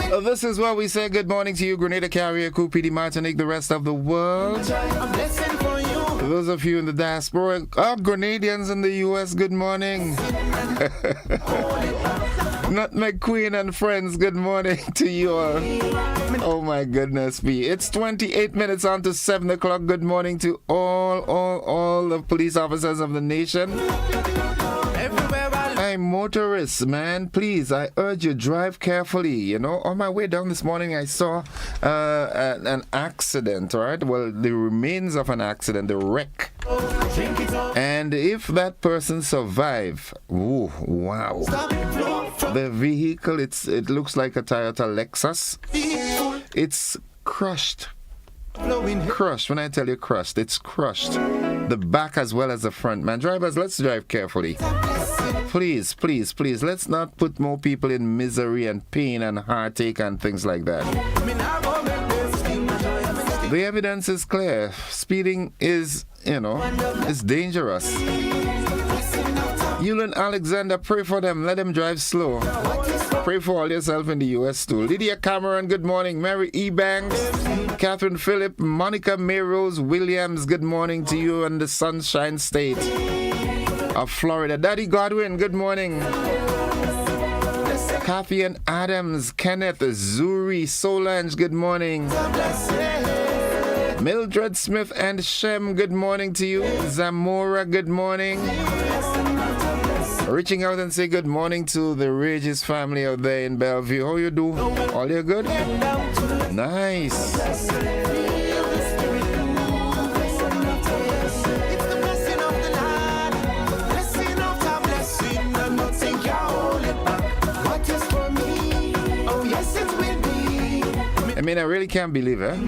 This is what we say. Good morning to you, Grenada, Carrier, Coupidi, Martinique, the rest of the world. Those of you in the diaspora, Grenadians in the U.S., good morning. Nutmeg Queen and friends, good morning to you all. Oh my goodness me. It's 28 minutes on to 7 o'clock. Good morning to all the police officers of the nation. Hey, motorists, man, please, I urge you, drive carefully. You know, on my way down this morning, I saw an accident, right? Well, the remains of an accident, the wreck. And if that person survived, ooh, wow. The vehicle, it looks like a Toyota Lexus. It's crushed. Crushed. When I tell you crushed, it's crushed. The back as well as the front. Man, drivers, let's drive carefully. Please, please, please, let's not put more people in misery and pain and heartache and things like that. The evidence is clear. Speeding is, is dangerous. Yulan Alexander, pray for them. Let them drive slow. Pray for all yourself in the U.S. too. Lydia Cameron, good morning. Mary E. Banks, Catherine Phillip, Monica Mayrose Williams, good morning to you in the Sunshine State of Florida. Daddy Godwin, good morning. Kathy and Adams, Kenneth, Zuri, Solange, good morning. Mildred Smith and Shem, good morning to you. Zamora, good morning. Reaching out and say good morning to the Regis family out there in Bellevue. How you do? All you good? Nice. I mean, I really can't believe it.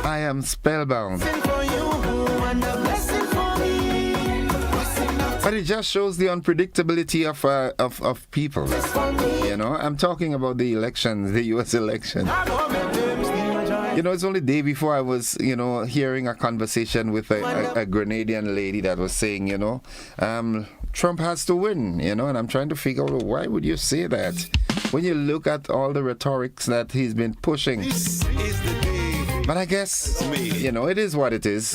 I am spellbound. But it just shows the unpredictability of people. You know, I'm talking about the elections, the U.S. election. You know, it's only the day before I was, hearing a conversation with a Grenadian lady that was saying, Trump has to win, and I'm trying to figure out why would you say that when you look at all the rhetorics that he's been pushing. But I guess, it is what it is.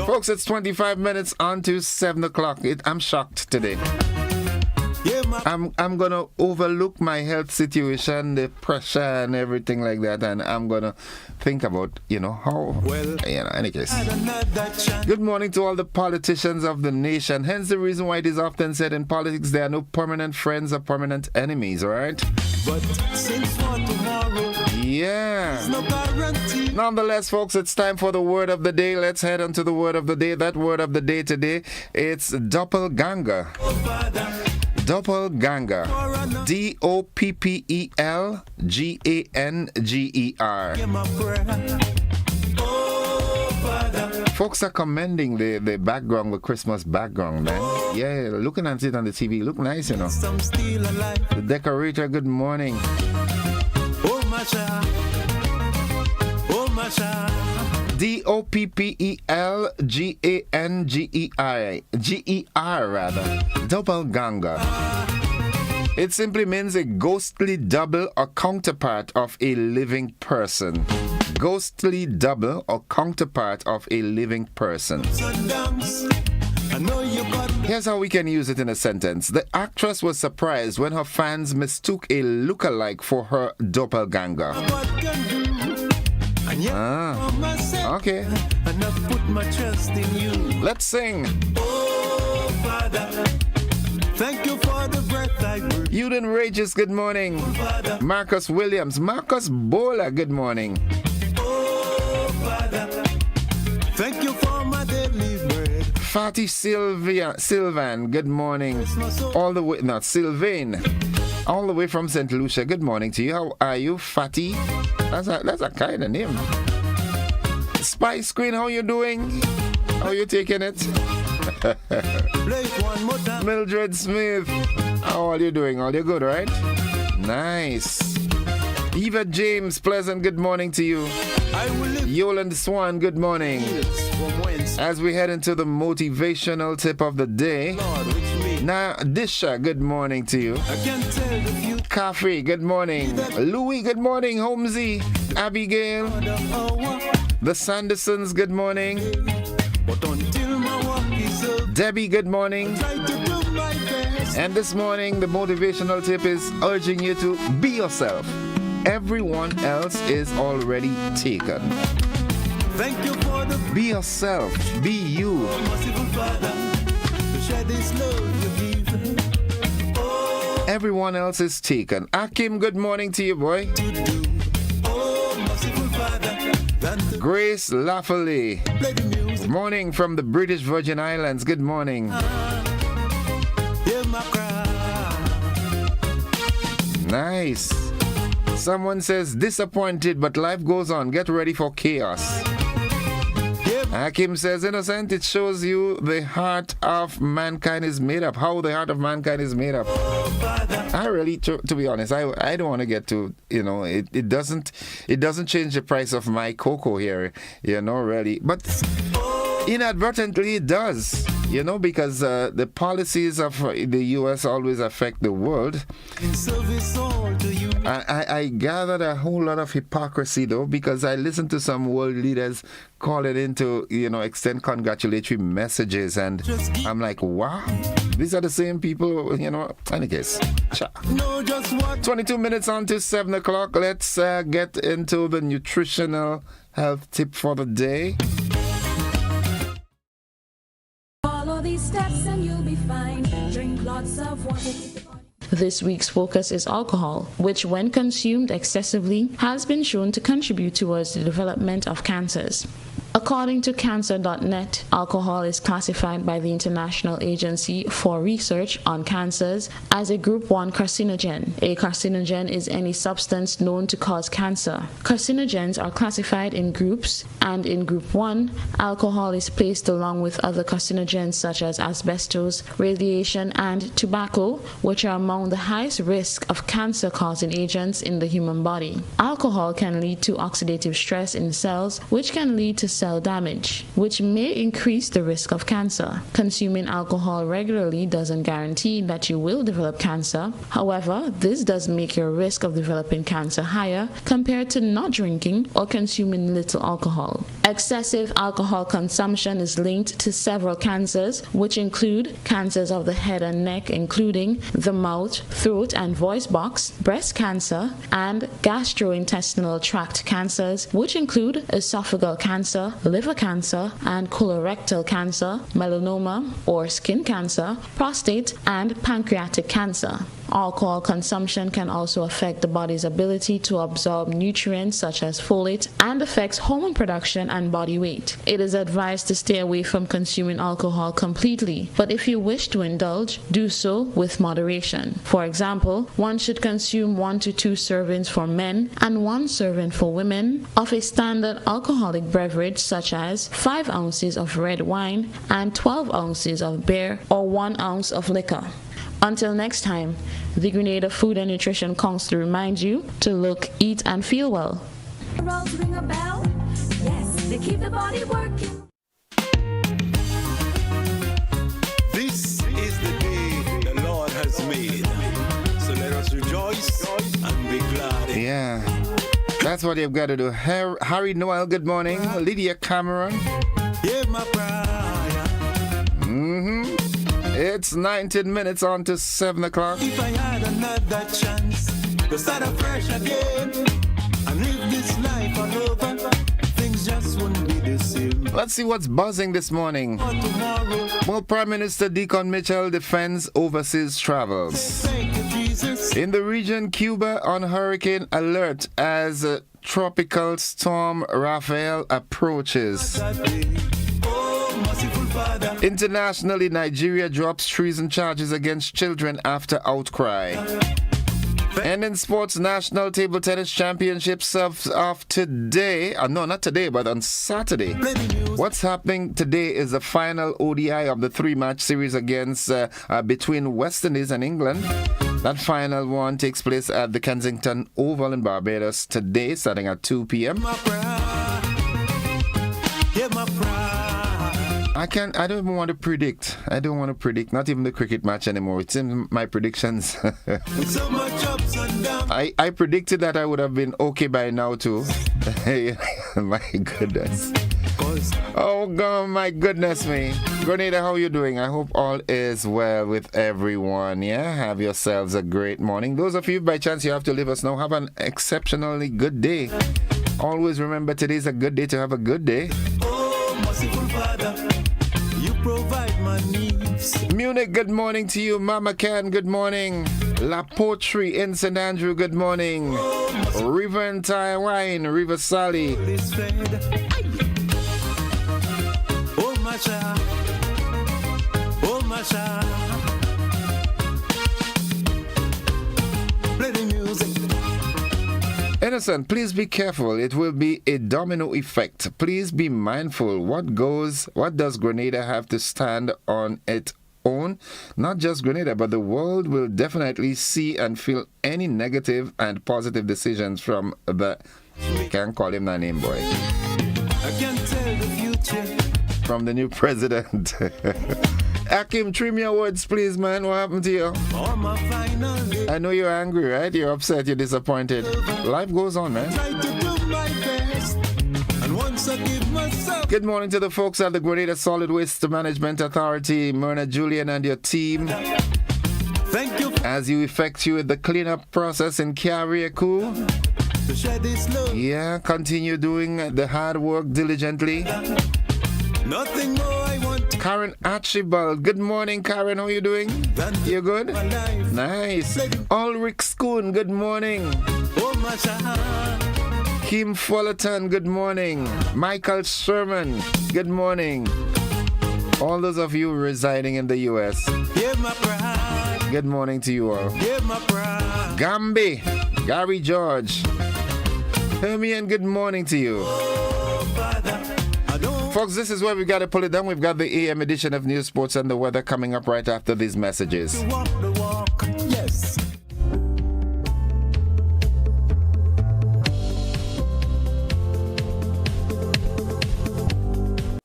Folks, it's 25 minutes on to 7 o'clock. I'm shocked today. I'm going to overlook my health situation, the pressure and everything like that, and I'm going to think about, how, any case. Good morning to all the politicians of the nation. Hence the reason why it is often said in politics there are no permanent friends or permanent enemies, all right? But since for tomorrow, yeah. No guarantee. Nonetheless, folks, it's time for the word of the day. Let's head on to the word of the day. That word of the day today, it's doppelganger. Doppelganger. Doppelganger. Folks are commending the background, the Christmas background, man. Yeah, looking at it on the TV, look nice, The decorator, good morning. Doppelganger rather. Doppelganger. It simply means a ghostly double or counterpart of a living person. Ghostly double or counterpart of a living person. Here's how we can use it in a sentence. The actress was surprised when her fans mistook a lookalike for her doppelganger. Okay. Let's sing. Oh, Father, thank you for the breath I breathe. Uden Rages, good morning. Oh, Marcus Williams, Marcus Bola, good morning. Oh, Father, thank you for my daily bread. Fatty Sylvan, good morning. All the way, not Sylvain. All the way from St. Lucia. Good morning to you. How are you, Fatty? That's a kind of name. Spice Queen, how you doing? How you taking it? Mildred Smith, how are you doing? All you good, right? Nice. Eva James, pleasant good morning to you. Yoland Swan, good morning. As we head into the motivational tip of the day. Now, Disha, good morning to you. Cafe, good morning. Louis, good morning. Holmesy, Abigail, the Sandersons, good morning. Debbie, good morning. And this morning, the motivational tip is urging you to be yourself. Everyone else is already taken. Thank you for the Be yourself. Be you. merciful Father to share this love you give. Oh, Everyone else is taken. Akim, good morning to you, boy. oh, merciful Father, than to Grace Lafferty, play the music. good morning from the British Virgin Islands. Good morning. Hear my cry. Nice. Someone says, disappointed, but life goes on. Get ready for chaos. Hakim says, innocent, it shows you the heart of mankind is made up. How the heart of mankind is made up. I really, to be honest, I don't want to get to, it doesn't change the price of my cocoa here, really. But inadvertently it does, because the policies of the U.S. always affect the world. In service all to you. I gathered a whole lot of hypocrisy, though, because I listened to some world leaders call it into, extend congratulatory messages, and I'm like, wow, these are the same people, any case. Know just what 22 minutes on to 7 o'clock. Let's get into the nutritional health tip for the day. Follow these steps and you'll be fine. Drink lots of water. This week's focus is alcohol, which when consumed excessively has been shown to contribute towards the development of cancers. According to Cancer.net, alcohol is classified by the International Agency for Research on Cancers as a Group 1 carcinogen. A carcinogen is any substance known to cause cancer. Carcinogens are classified in groups, and in Group 1, alcohol is placed along with other carcinogens such as asbestos, radiation, and tobacco, which are among the highest risk of cancer-causing agents in the human body. Alcohol can lead to oxidative stress in cells, which can lead to cell damage, which may increase the risk of cancer. Consuming alcohol regularly doesn't guarantee that you will develop cancer. However, this does make your risk of developing cancer higher compared to not drinking or consuming little alcohol. Excessive alcohol consumption is linked to several cancers, which include cancers of the head and neck, including the mouth, throat, and voice box, breast cancer, and gastrointestinal tract cancers, which include esophageal cancer, liver cancer, and colorectal cancer, melanoma or skin cancer, prostate, and pancreatic cancer. Alcohol consumption can also affect the body's ability to absorb nutrients such as folate and affects hormone production and body weight. It is advised to stay away from consuming alcohol completely, but if you wish to indulge, do so with moderation. For example, one should consume 1 to 2 servings for men and 1 serving for women of a standard alcoholic beverage such as 5 ounces of red wine and 12 ounces of beer or 1 ounce of liquor. Until next time, the Grenada Food and Nutrition Council reminds you to look, eat, and feel well. Rolls ring a bell? Yes, they keep the body working. This is the day the Lord has made. So let us rejoice and be glad. Yeah, that's what you've got to do. Harry Noel, good morning. Lydia Cameron. Hear my prayer. It's 19 minutes on to 7 o'clock. If I had another chance to start afresh again and live this life all over, things just wouldn't be the same. Let's see what's buzzing this morning. For tomorrow, Well, Prime Minister Deacon Mitchell defends overseas travels. thank you, Jesus. In the region, Cuba on hurricane alert as tropical storm Rafael approaches. Oh, merciful Father. Internationally, Nigeria drops treason charges against children after outcry. And in sports, National Table Tennis Championships of today, no, not today, but on Saturday. What's happening today is the final ODI of the 3-match series against between West Indies and England. That final one takes place at the Kensington Oval in Barbados today, starting at 2 p.m. Hear my prayer. I don't even want to predict. I don't want to predict. Not even the cricket match anymore. It's in my predictions. So much ups and downs. I predicted that I would have been okay by now too. My goodness. Oh God, my goodness me. Grenada, how you doing? I hope all is well with everyone. Yeah, have yourselves a great morning. Those of you by chance you have to leave us now, have an exceptionally good day. Always remember today's a good day to have a good day. Oh, merciful Father, you provide my needs. Munich, good morning to you. Mama Can, good morning. La Poetry in St. Andrew, good morning. River and Taiwan, River Sally. Is fed. Oh, my child. Oh, my child. Play the music. Innocent, please be careful. It will be a domino effect. Please be mindful. What does Grenada have to stand on its own? Not just Grenada, but the world will definitely see and feel any negative and positive decisions from the... Can't call him that name, boy. I can tell the future. From the new president. Akim, trim your words, please, man. What happened to you? On my final day. I know you're angry, right? You're upset, you're disappointed. Life goes on, man. Try to do my best. And once I give myself. Good morning to the folks at the Grenada Solid Waste Management Authority, Myrna Julian and your team. Thank you As you effectuate the cleanup process in Carriacou. for share this love. Yeah, continue doing the hard work diligently. Nothing more I want Karen Archibald, good morning, Karen. How you doing? than You good? my life. Nice. Ulrich Schoon, good morning. Oh, my child. Kim Fullerton, good morning. Michael Sherman, good morning. All those of you residing in the U.S., Give my pride. good morning to you all. Give my pride. Gambi, Gary George, Hermione, good morning to you. Oh, Father, I don't Folks, this is where we got to pull it down. We've got the AM edition of News, Sports, and the Weather coming up right after these messages. walk the walk. Yes.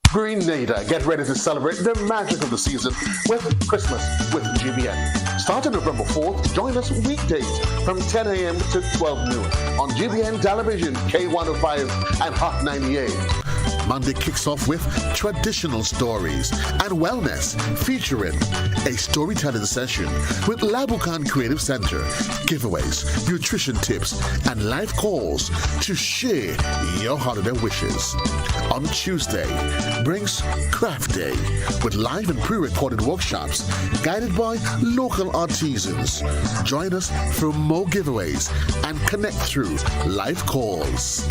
Grenada, get ready to celebrate the magic of the season with Christmas with GBN. Starting November 4th, join us weekdays from 10 a.m. to 12 noon on GBN Television, K105 and Hot 98. Monday kicks off with traditional stories and wellness featuring a storytelling session with Labukan Creative Center, giveaways, nutrition tips, and live calls to share your holiday wishes. On Tuesday, brings Craft Day with live and pre-recorded workshops guided by local artisans. Join us for more giveaways and connect through live calls.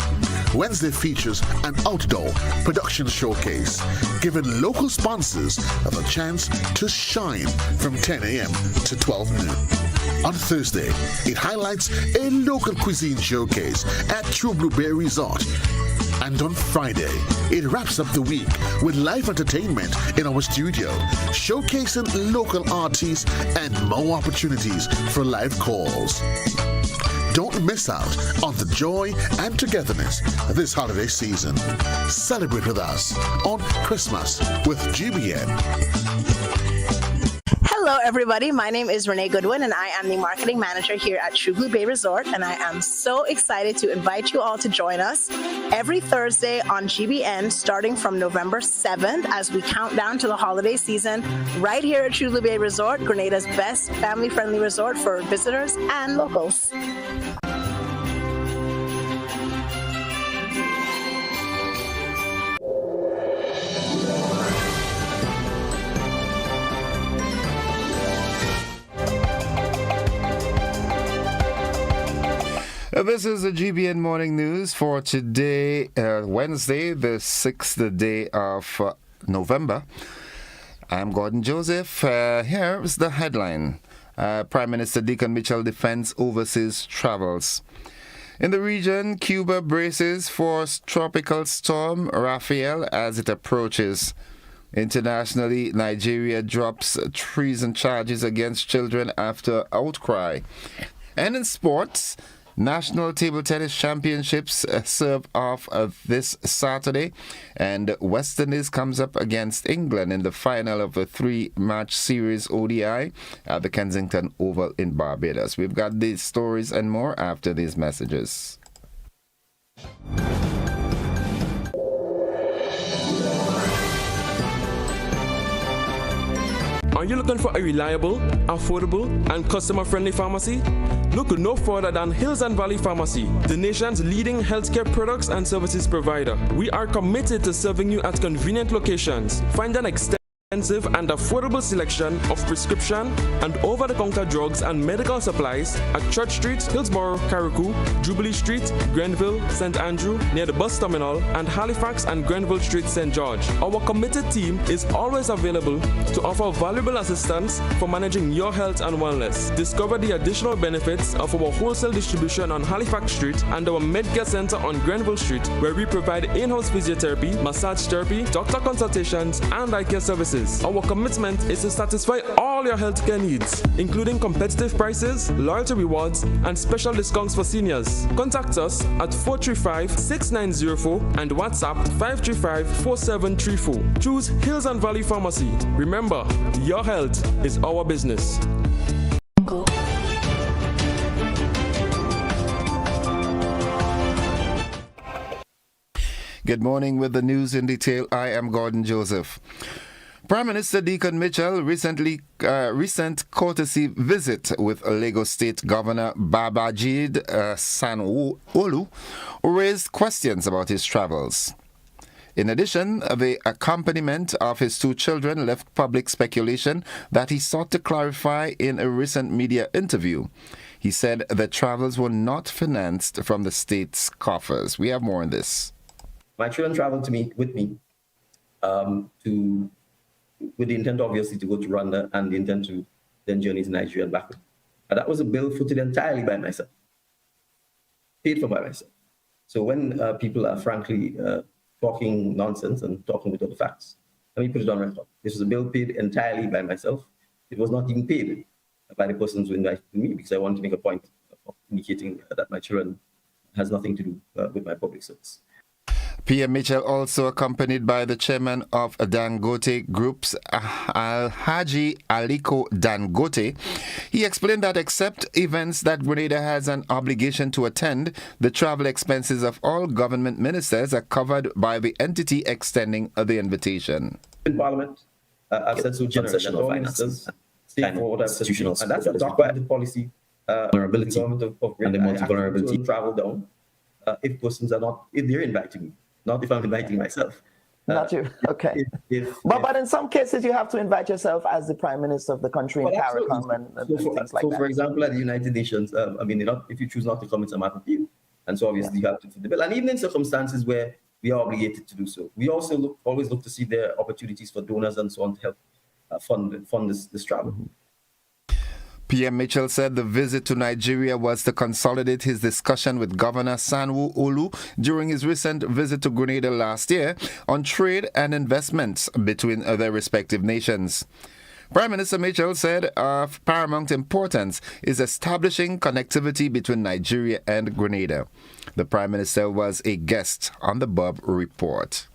Wednesday features an outdoor production showcase, giving local sponsors a chance to shine from 10 a.m. to 12 noon. On Thursday, it highlights a local cuisine showcase at True Blueberry Resort. And on Friday, it wraps up the week with live entertainment in our studio, showcasing local artists and more opportunities for live calls. Don't miss out on the joy and togetherness this holiday season. Celebrate with us on Christmas with GBN. Hello, everybody. My name is Renee Goodwin, and I am the marketing manager here at True Blue Bay Resort. And I am so excited to invite you all to join us every Thursday on GBN, starting from November 7th, as we count down to the holiday season, right here at True Blue Bay Resort, Grenada's best family-friendly resort for visitors and locals. This is the GBN Morning News for today, Wednesday, the 6th day of November. I'm Gordon Joseph. Here's the headline. Prime Minister Deacon Mitchell defends overseas travels. In the region, Cuba braces for tropical storm Rafael as it approaches. Internationally, Nigeria drops treason charges against children after outcry. And in sports, National Table Tennis Championships serve off this Saturday, and West Indies comes up against England in the final of a 3-match series ODI at the Kensington Oval in Barbados. We've got these stories and more after these messages. Are you looking for a reliable, affordable, and customer-friendly pharmacy? Look no further than Hills and Valley Pharmacy, the nation's leading healthcare products and services provider. We are committed to serving you at convenient locations. Find an extensive and affordable selection of prescription and over-the-counter drugs and medical supplies at Church Street, Hillsborough, Carriacou, Jubilee Street, Grenville, St. Andrew, near the bus terminal, and Halifax and Grenville Street, St. George. Our committed team is always available to offer valuable assistance for managing your health and wellness. Discover the additional benefits of our wholesale distribution on Halifax Street and our Medcare Center on Grenville Street, where we provide in-house physiotherapy, massage therapy, doctor consultations, and eye care services. Our commitment is to satisfy all your healthcare needs, including competitive prices, loyalty rewards, and special discounts for seniors. Contact us at 435-6904 and WhatsApp 535-4734. Choose Hills and Valley Pharmacy. Remember, your health is our business. Good morning with the news in detail. I am Gordon Joseph. Prime Minister Deacon Mitchell recent courtesy visit with Lagos State Governor Babajide Sanwo-Olu raised questions about his travels. In addition, the accompaniment of his 2 children left public speculation that he sought to clarify in a recent media interview. He said the travels were not financed from the state's coffers. We have more on this. My children traveled with me with the intent, obviously, to go to Rwanda and the intent to then journey to Nigeria and back. And that was a bill footed entirely by myself, paid for by myself. So when people are frankly talking nonsense and talking without the facts, let me put it on record. This was a bill paid entirely by myself. It was not even paid by the persons who invited me, because I wanted to make a point of indicating that my children has nothing to do with my public service. PM Mitchell also accompanied by the chairman of Dangote Group's Alhaji Aliko Dangote. He explained that except events that Grenada has an obligation to attend, the travel expenses of all government ministers are covered by the entity extending the invitation. In Parliament, I've said so generally that all ministers stay for what I've said, and that's a documented policy. Vulnerability, the government of Grenada, and the multi-vulnerability travel down if persons are not, if they're inviting me. Not if I'm inviting myself. Not you. Okay. But in some cases, you have to invite yourself as the Prime Minister of the country in CARICOM and things like that. For example, at the United Nations, if you choose not to come, it's a matter of you. And so obviously you have to fit the bill. And even in circumstances where we are obligated to do so, we also always look to see there are opportunities for donors and so on to help fund this travel. PM Mitchell said the visit to Nigeria was to consolidate his discussion with Governor Sanwo-Olu during his recent visit to Grenada last year on trade and investments between their respective nations. Prime Minister Mitchell said of paramount importance is establishing connectivity between Nigeria and Grenada. The Prime Minister was a guest on the Bob Report.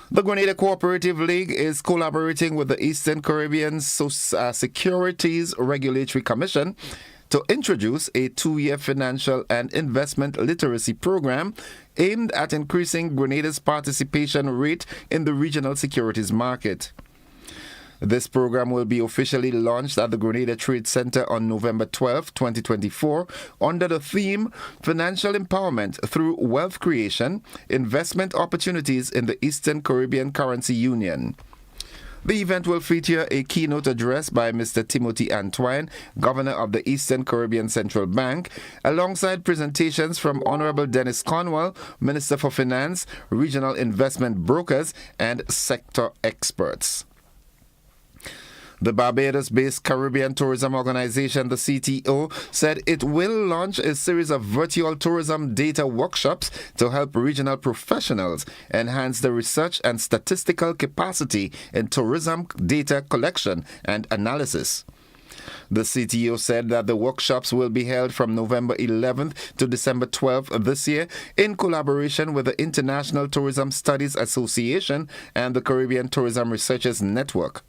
The Grenada Cooperative League is collaborating with the Eastern Caribbean Securities Regulatory Commission to introduce a 2-year financial and investment literacy program aimed at increasing Grenada's participation rate in the regional securities market. This program will be officially launched at the Grenada Trade Center on November 12, 2024, under the theme Financial Empowerment Through Wealth Creation, Investment Opportunities in the Eastern Caribbean Currency Union. The event will feature a keynote address by Mr. Timothy Antoine, Governor of the Eastern Caribbean Central Bank, alongside presentations from Honorable Dennis Cornwell, Minister for Finance, Regional Investment Brokers, and sector experts. The Barbados-based Caribbean Tourism Organization, the CTO, said it will launch a series of virtual tourism data workshops to help regional professionals enhance the research and statistical capacity in tourism data collection and analysis. The CTO said that the workshops will be held from November 11th to December 12th this year in collaboration with the International Tourism Studies Association and the Caribbean Tourism Researchers Network.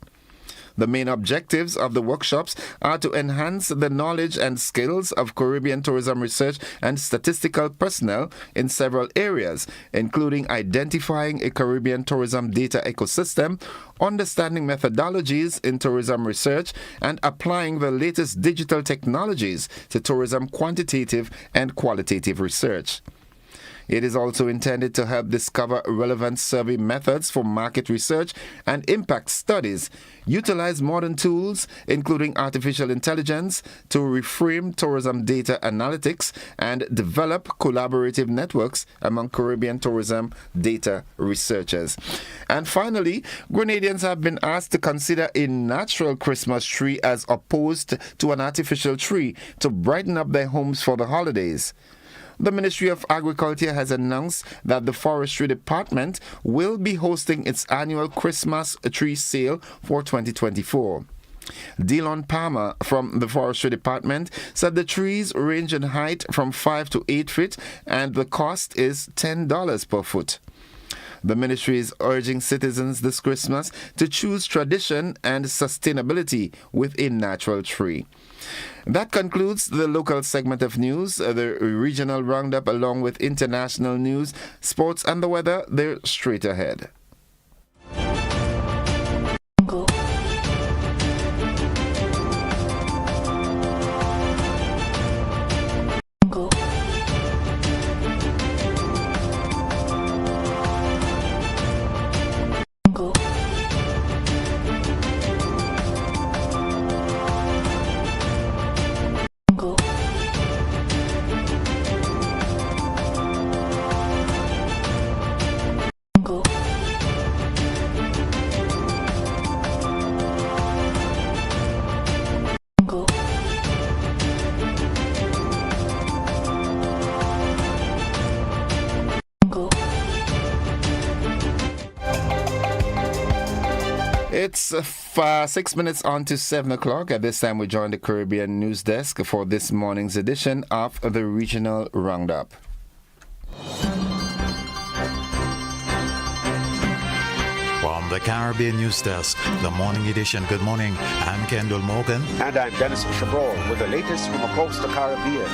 The main objectives of the workshops are to enhance the knowledge and skills of Caribbean tourism research and statistical personnel in several areas, including identifying a Caribbean tourism data ecosystem, understanding methodologies in tourism research, and applying the latest digital technologies to tourism quantitative and qualitative research. It is also intended to help discover relevant survey methods for market research and impact studies, utilize modern tools, including artificial intelligence, to reframe tourism data analytics, and develop collaborative networks among Caribbean tourism data researchers. And finally, Grenadians have been asked to consider a natural Christmas tree as opposed to an artificial tree to brighten up their homes for the holidays. The Ministry of Agriculture has announced that the Forestry Department will be hosting its annual Christmas tree sale for 2024. Dylan Palmer from the Forestry Department said the trees range in height from 5 to 8 feet and the cost is $10 per foot. The ministry is urging citizens this Christmas to choose tradition and sustainability with a natural tree. That concludes the local segment of news. The regional roundup along with international news, sports and the weather, they're straight ahead. It's 6 minutes on to 7 o'clock. At this time, we join the Caribbean News Desk for this morning's edition of the Regional Roundup. From the Caribbean News Desk, the morning edition. Good morning. I'm Kendall Morgan. And I'm Dennis Chabot with the latest from across the Caribbean.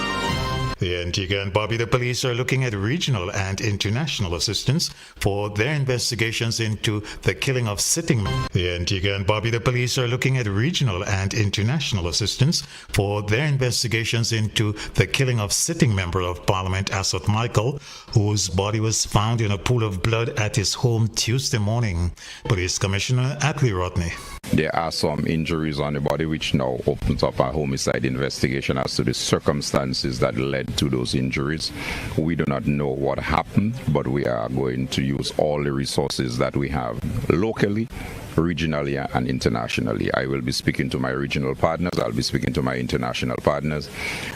The Antigua and Barbuda police are looking at regional and international assistance for their investigations into the killing of sitting. The Antigua and Barbuda police are looking at regional and international assistance for their investigations into the killing of sitting member of Parliament Asot Michael, whose body was found in a pool of blood at his home Tuesday morning. Police Commissioner Atlee Rodney. There are some injuries on the body which now opens up a homicide investigation as to the circumstances that led to those injuries. We do not know what happened, but we are going to use all the resources that we have locally, regionally and internationally. I will be speaking to my regional partners, I'll be speaking to my international partners,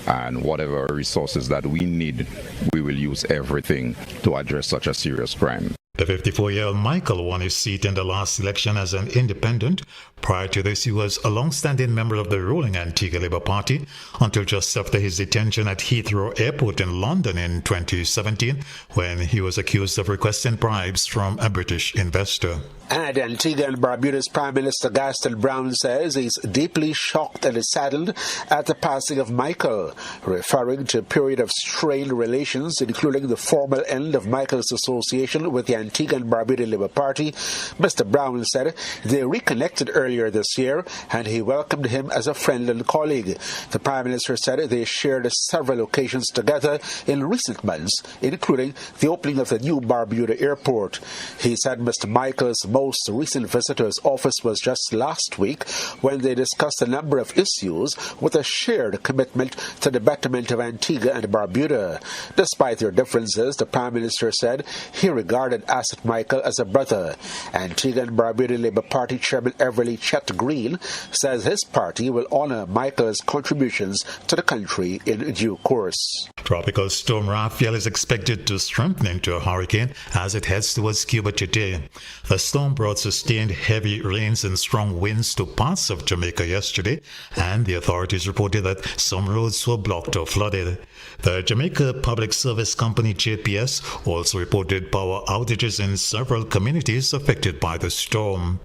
and whatever resources that we need, we will use everything to address such a serious crime. The 54-year-old Michael won his seat in the last election as an independent. Prior to this, he was a long-standing member of the ruling Antigua Labour Party until just after his detention at Heathrow Airport in London in 2017, when he was accused of requesting bribes from a British investor. And Antigua and Barbuda's Prime Minister Gaston Brown says he's deeply shocked and saddened at the passing of Michael, referring to a period of strained relations, including the formal end of Michael's association with the Antigua and Barbuda Labour Party. Mr. Brown said they reconnected earlier this year and he welcomed him as a friend and colleague. The Prime Minister said they shared several occasions together in recent months, including the opening of the new Barbuda airport. He said Mr. Michael's most recent visit to his office was just last week, when they discussed a number of issues with a shared commitment to the betterment of Antigua and Barbuda. Despite their differences, the Prime Minister said he regarded Asset Michael as a brother. Antigua and Barbuda Labour Party Chairman Everly Chet Green says his party will honor Michael's contributions to the country in due course. Tropical storm Raphael is expected to strengthen into a hurricane as it heads towards Cuba today. The storm brought sustained heavy rains and strong winds to parts of Jamaica yesterday, and the authorities reported that some roads were blocked or flooded. The Jamaica Public Service Company JPS also reported power outages in several communities affected by the storm.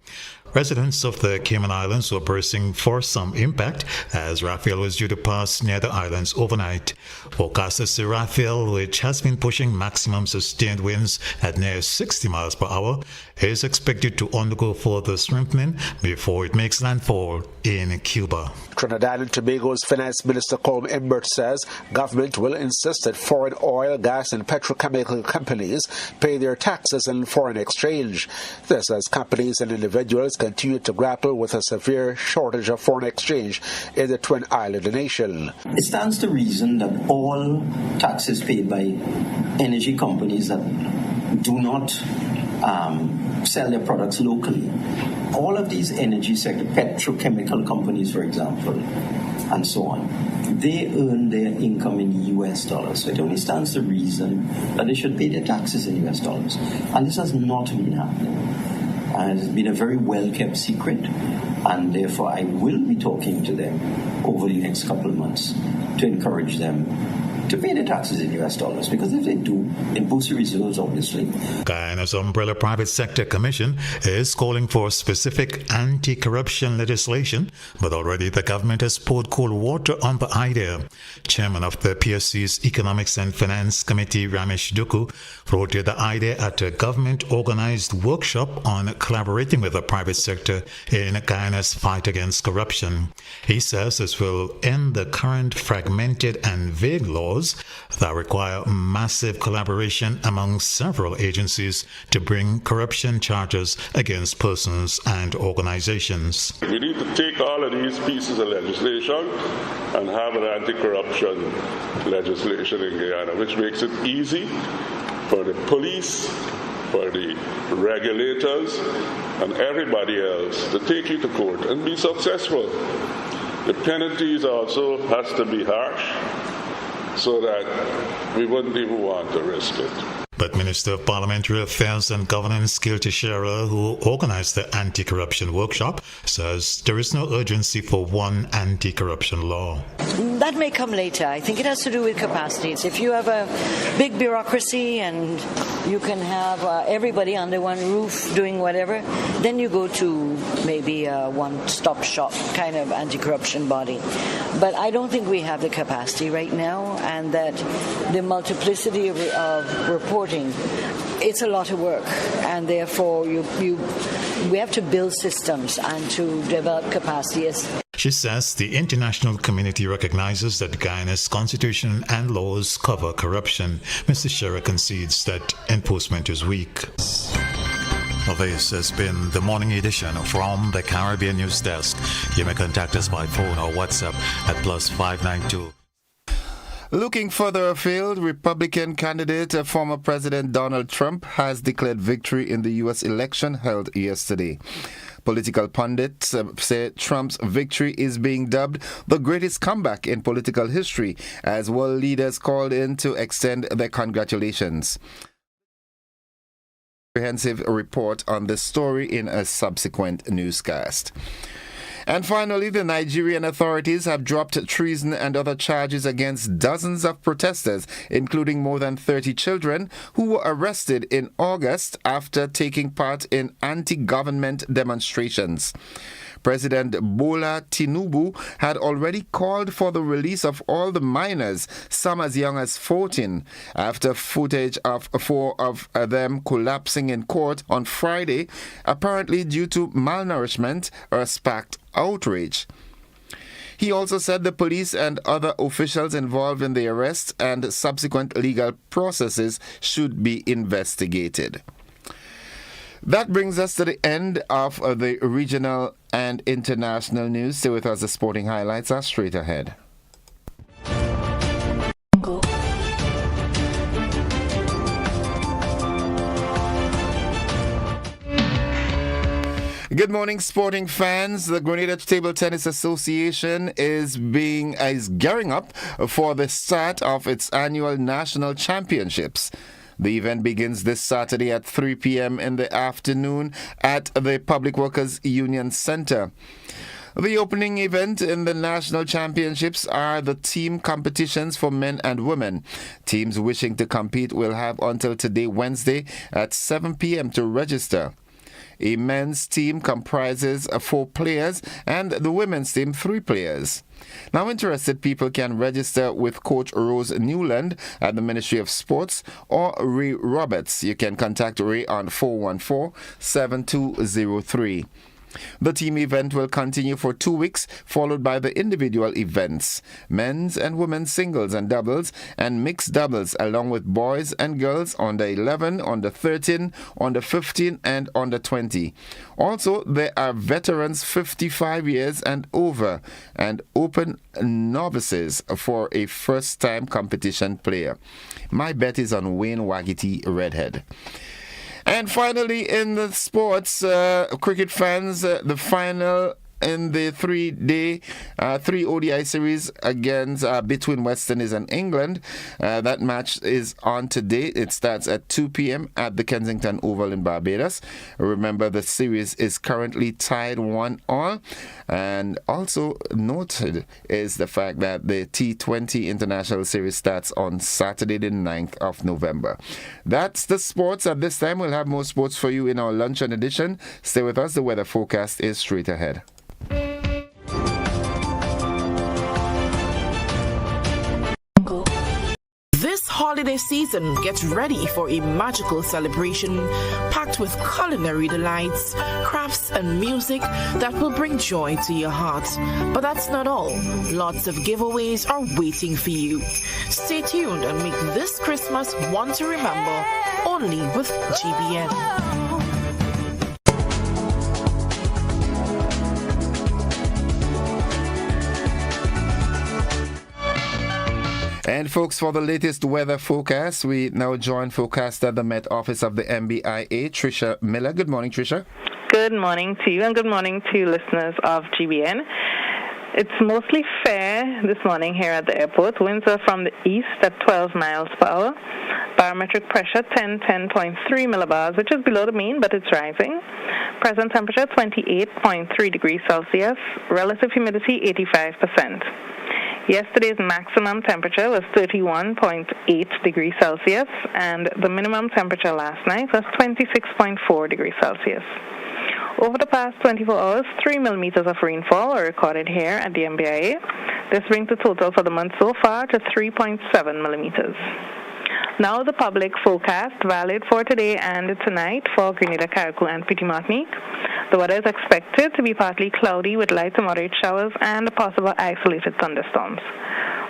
Residents of the Cayman Islands were bracing for some impact as Raphael was due to pass near the islands overnight. Forecasters say Raphael, which has been pushing maximum sustained winds at near 60 miles per hour, is expected to undergo further strengthening before it makes landfall in Cuba. Trinidad and Tobago's Finance Minister Colm Imbert says government will insist that foreign oil, gas and petrochemical companies pay their taxes in foreign exchange. This as companies and individuals continue to grapple with a severe shortage of foreign exchange in the Twin Island nation. It stands to reason that all taxes paid by energy companies that do not sell their products locally, all of these energy sector, petrochemical companies, for example, and so on, they earn their income in US dollars. So it only stands to reason that they should pay their taxes in US dollars. And this has not been happening. And it's been a very well-kept secret. And therefore, I will be talking to them over the next couple of months to encourage them to pay their taxes in US dollars, because if they do, it boosts the reserves, obviously. Guyana's umbrella private sector commission is calling for specific anti-corruption legislation, but already the government has poured cold water on the idea. Chairman of the PSC's Economics and Finance Committee, Ramesh Duku, floated the idea at a government-organized workshop on collaborating with the private sector in Guyana's fight against corruption. He says this will end the current fragmented and vague laws that require massive collaboration among several agencies to bring corruption charges against persons and organizations. We need to take all of these pieces of legislation and have an anti-corruption legislation in Guyana, which makes it easy for the police, for the regulators, and everybody else to take you to court and be successful. The penalties also has to be harsh, so that we wouldn't even want to risk it. But Minister of Parliamentary Affairs and Governance Kilty Shearer, who organized the anti-corruption workshop, says there is no urgency for one anti-corruption law. That may come later. I think it has to do with capacities. If you have a big bureaucracy and you can have everybody under one roof doing whatever, then you go to maybe a one-stop shop kind of anti-corruption body. But I don't think we have the capacity right now, and that the multiplicity of reporting, it's a lot of work, and therefore we have to build systems and to develop capacity. She says the international community recognizes that Guyana's constitution and laws cover corruption. Mr. Shearer concedes that enforcement is weak. This has been the morning edition from the Caribbean News Desk. You may contact us by phone or WhatsApp at +592. Looking further afield, Republican candidate, former President Donald Trump, has declared victory in the U.S. election held yesterday. Political pundits say Trump's victory is being dubbed the greatest comeback in political history, as world leaders called in to extend their congratulations. Comprehensive report on this story in a subsequent newscast. And finally, the Nigerian authorities have dropped treason and other charges against dozens of protesters, including more than 30 children, who were arrested in August after taking part in anti-government demonstrations. President Bola Tinubu had already called for the release of all the minors, some as young as 14, after footage of 4 of them collapsing in court on Friday, apparently due to malnourishment or sparked outrage. He also said the police and other officials involved in the arrest and subsequent legal processes should be investigated. That brings us to the end of the regional and international news. Stay with us. The sporting highlights are straight ahead. Good morning, sporting fans. The Grenada Table Tennis Association is gearing up for the start of its annual national championships. The event begins this Saturday at 3 p.m. in the afternoon at the Public Workers Union Center. The opening event in the national championships are the team competitions for men and women. Teams wishing to compete will have until today, Wednesday, at 7 p.m. to register. A men's team comprises 4 players and the women's team 3 players. Now, interested people can register with Coach Rose Newland at the Ministry of Sports or Ray Roberts. You can contact Ray on 414-7203. The team event will continue for 2 weeks, followed by the individual events, men's and women's singles and doubles, and mixed doubles, along with boys and girls under 11, under 13, under 15, and under 20. Also, there are veterans 55 years and over, and open novices for a first-time competition player. My bet is on Wayne Wagiti Redhead. And finally, in the sports, cricket fans, the final in the 3 ODI series against between West Indies and England. That match is on today. It starts at 2 p.m. at the Kensington Oval in Barbados. Remember, the series is currently tied 1-1. And also noted is the fact that the T20 International Series starts on Saturday, the 9th of November. That's the sports at this time. We'll have more sports for you in our luncheon edition. Stay with us. The weather forecast is straight ahead. This holiday season, get ready for a magical celebration packed with culinary delights, crafts, and music that will bring joy to your heart. But that's not all. Lots of giveaways are waiting for you. Stay tuned and make this Christmas one to remember only with GBN. And folks, for the latest weather forecast, we now join forecaster at the Met Office of the MBIA, Tricia Miller. Good morning, Tricia. Good morning to you, and good morning to listeners of GBN. It's mostly fair this morning here at the airport. Winds are from the east at 12 miles per hour. Barometric pressure 10.3 millibars, which is below the mean, but it's rising. Present temperature 28.3 degrees Celsius. Relative humidity 85%. Yesterday's maximum temperature was 31.8 degrees Celsius, and the minimum temperature last night was 26.4 degrees Celsius. Over the past 24 hours, 3 millimeters of rainfall were recorded here at the MBIA. This brings the total for the month so far to 3.7 millimeters. Now the public forecast valid for today and tonight for Grenada, Carriacou, and Petite Martinique. The weather is expected to be partly cloudy with light to moderate showers and possible isolated thunderstorms.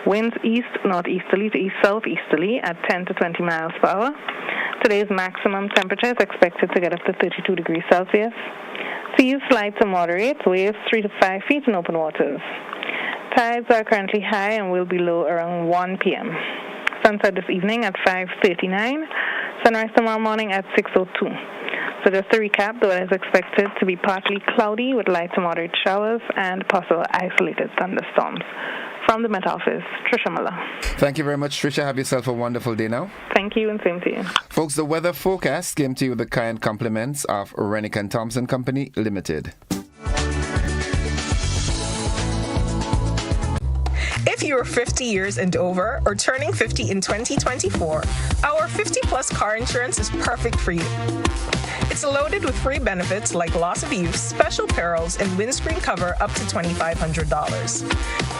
Winds east-northeasterly to east-southeasterly at 10 to 20 miles per hour. Today's maximum temperature is expected to get up to 32 degrees Celsius. Seas light to moderate, waves 3 to 5 feet in open waters. Tides are currently high and will be low around 1 p.m. Sunset this evening at 5:39. Sunrise tomorrow morning at 6:02. So just to recap, the weather is expected to be partly cloudy with light to moderate showers and possible isolated thunderstorms. From the Met Office, Tricia Miller. Thank you very much, Tricia. Have yourself a wonderful day now. Thank you, and same to you. Folks, the weather forecast came to you with the kind compliments of Rennick & Thompson Company Limited. If you are 50 years and over or turning 50 in 2024, our 50-plus car insurance is perfect for you. It's loaded with free benefits like loss of use, special perils, and windscreen cover up to $2,500.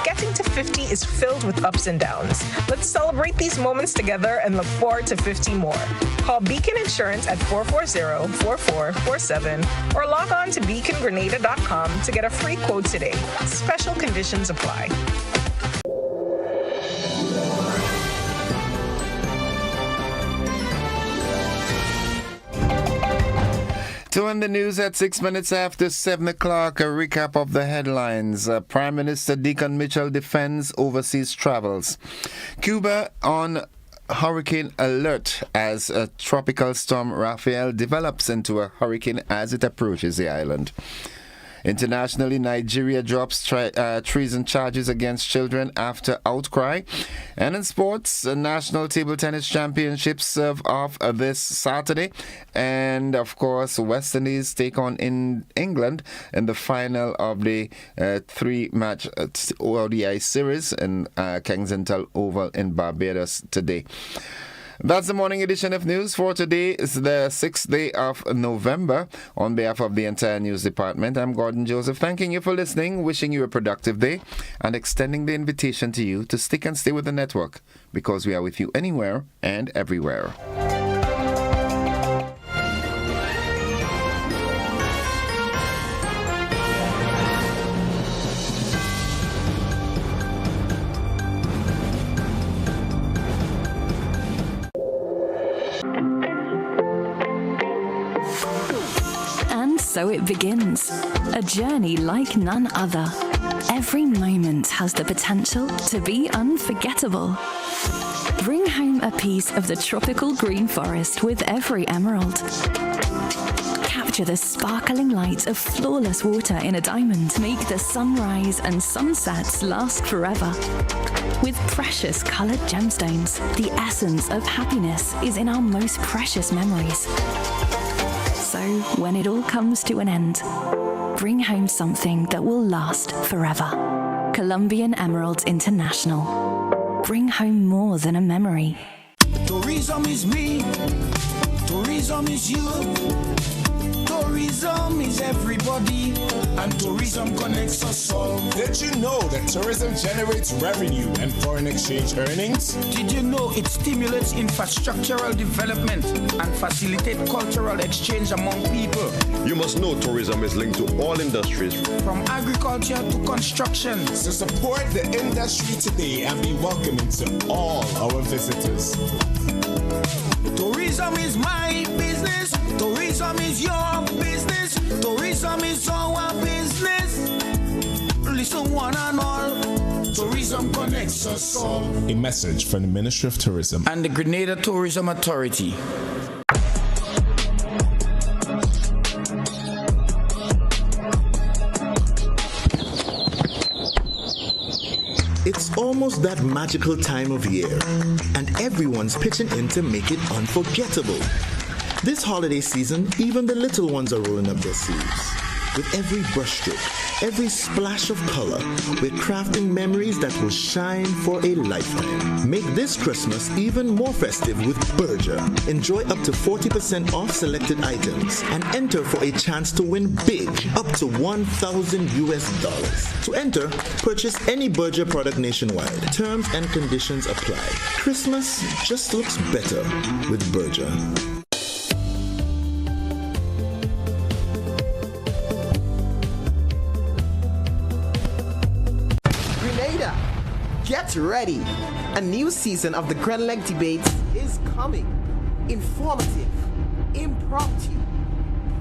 Getting to 50 is filled with ups and downs. Let's celebrate these moments together and look forward to 50 more. Call Beacon Insurance at 440-4447 or log on to beacongrenada.com to get a free quote today. Special conditions apply. To end the news at 6 minutes after 7 o'clock, a recap of the headlines. Prime Minister Deacon Mitchell defends overseas travels. Cuba on hurricane alert as a tropical storm Raphael develops into a hurricane as it approaches the island. Internationally, Nigeria drops treason charges against children after outcry. And in sports, the National Table Tennis Championships serve off this Saturday. And, of course, West Indies take on in England in the final of the three-match ODI series in Kensington Oval in Barbados today. That's the morning edition of news for today. It's the 6th day of November. On behalf of the entire news department, I'm Gordon Joseph, thanking you for listening, wishing you a productive day, and extending the invitation to you to stick and stay with the network, because we are with you anywhere and everywhere. So it begins, a journey like none other. Every moment has the potential to be unforgettable. Bring home a piece of the tropical green forest with every emerald. Capture the sparkling light of flawless water in a diamond. Make the sunrise and sunsets last forever. With precious colored gemstones, the essence of happiness is in our most precious memories. So, when it all comes to an end, bring home something that will last forever. Colombian Emeralds International. Bring home more than a memory. Tourism is me. Tourism is you. Tourism is everybody, and tourism connects us all. Did you know that tourism generates revenue and foreign exchange earnings? Did you know it stimulates infrastructural development and facilitates cultural exchange among people? You must know tourism is linked to all industries, from agriculture to construction. So support the industry today and be welcoming to all our visitors. Tourism is my business. Tourism is your business. Tourism is our business. Listen, one and all. Tourism connects us all. A message from the Ministry of Tourism and the Grenada Tourism Authority. It's almost that magical time of year, and everyone's pitching in to make it unforgettable. This holiday season, even the little ones are rolling up their sleeves. With every brushstroke, every splash of color, we're crafting memories that will shine for a lifetime. Make this Christmas even more festive with Berger. Enjoy up to 40% off selected items and enter for a chance to win big, up to $1,000. To enter, purchase any Berger product nationwide. Terms and conditions apply. Christmas just looks better with Berger. Get ready! A new season of the Grenada debates is coming. Informative, impromptu,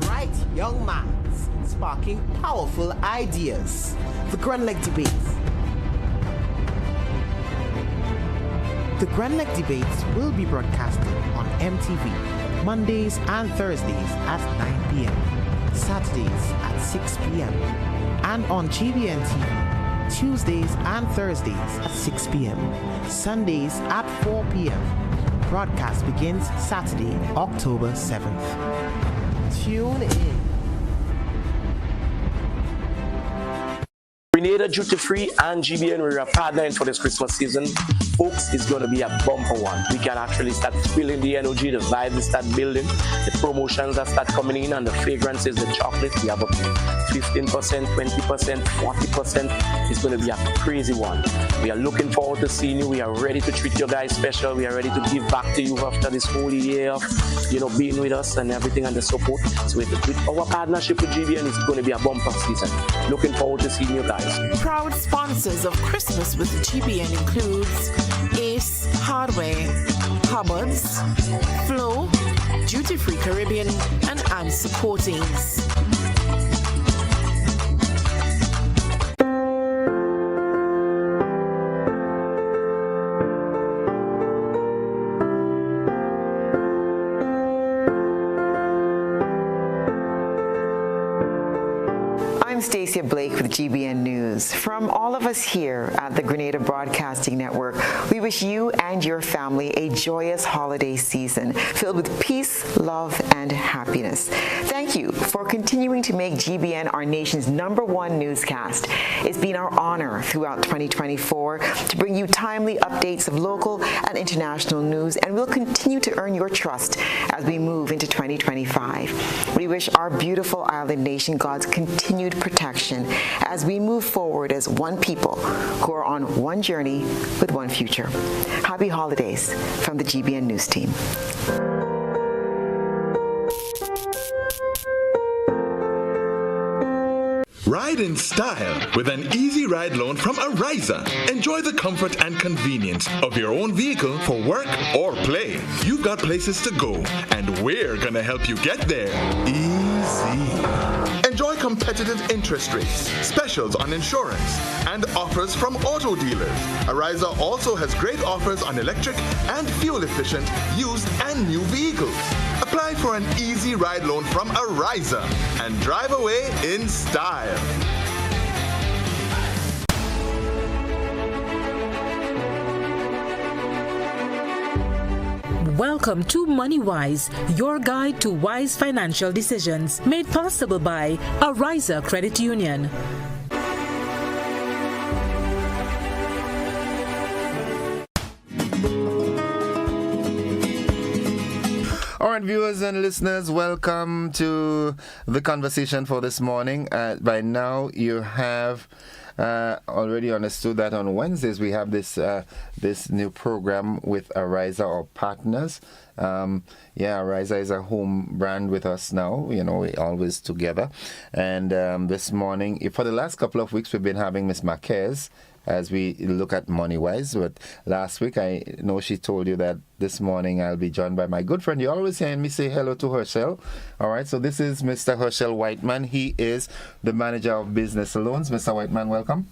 bright young minds sparking powerful ideas. The Grenada debates. The Grenada debates will be broadcasted on MTV Mondays and Thursdays at 9 p.m., Saturdays at 6 p.m., and on GBN TV Tuesdays and Thursdays at 6 p.m., Sundays at 4 p.m. Broadcast begins Saturday, October 7th. Tune in. Grenada Duty Free and GBN, we're partnering for this Christmas season. Folks, it's going to be a bumper one. We can actually start feeling the energy, the vibe will start building, the promotions that start coming in, and the fragrances, the chocolate. We have up to 15%, 20%, 40%. It's going to be a crazy one. We are looking forward to seeing you. We are ready to treat you guys special. We are ready to give back to you after this whole year of, being with us and everything and the support. So with our partnership with GBN, it's going to be a bumper season. Looking forward to seeing you guys. Proud sponsors of Christmas with GBN includes Ace Hardware, Hubbards, Flow, Duty Free Caribbean, and I'm Supportings. I'm Stacia Blake with GBN News. From all of us here at the Grenada Broadcasting Network, we wish you and your family a joyous holiday season filled with peace, love, and happiness. Thank you for continuing to make GBN our nation's #1 newscast. It's been our honor throughout 2024 to bring you timely updates of local and international news, and we'll continue to earn your trust as we move into 2025. We wish our beautiful island nation God's continued protection as we move forward as one people who are on one journey with one future. Happy holidays from the GBN News team. Ride in style with an easy ride loan from Ariza. Enjoy the comfort and convenience of your own vehicle for work or play. You've got places to go, and we're gonna help you get there easy. Enjoy competitive interest rates, specials on insurance, and offers from auto dealers. Ariza also has great offers on electric and fuel-efficient used and new vehicles. Apply for an easy ride loan from Ariza and drive away in style. Welcome to MoneyWise, your guide to wise financial decisions, made possible by Ariza Credit Union. All right, viewers and listeners, welcome to the conversation for this morning. By now, you have already understood that on Wednesdays we have this new program with Ariza, our partners. Ariza is a home brand with us now. You know, we're always together. And this morning, for the last couple of weeks, we've been having Miss Marquez as we look at MoneyWise. But last week, I know she told you that this morning I'll be joined by my good friend. You always hear me say hello to Herschel. All right, so this is Mr. Herschel Whiteman. He is the manager of business loans. Mr. Whiteman, welcome.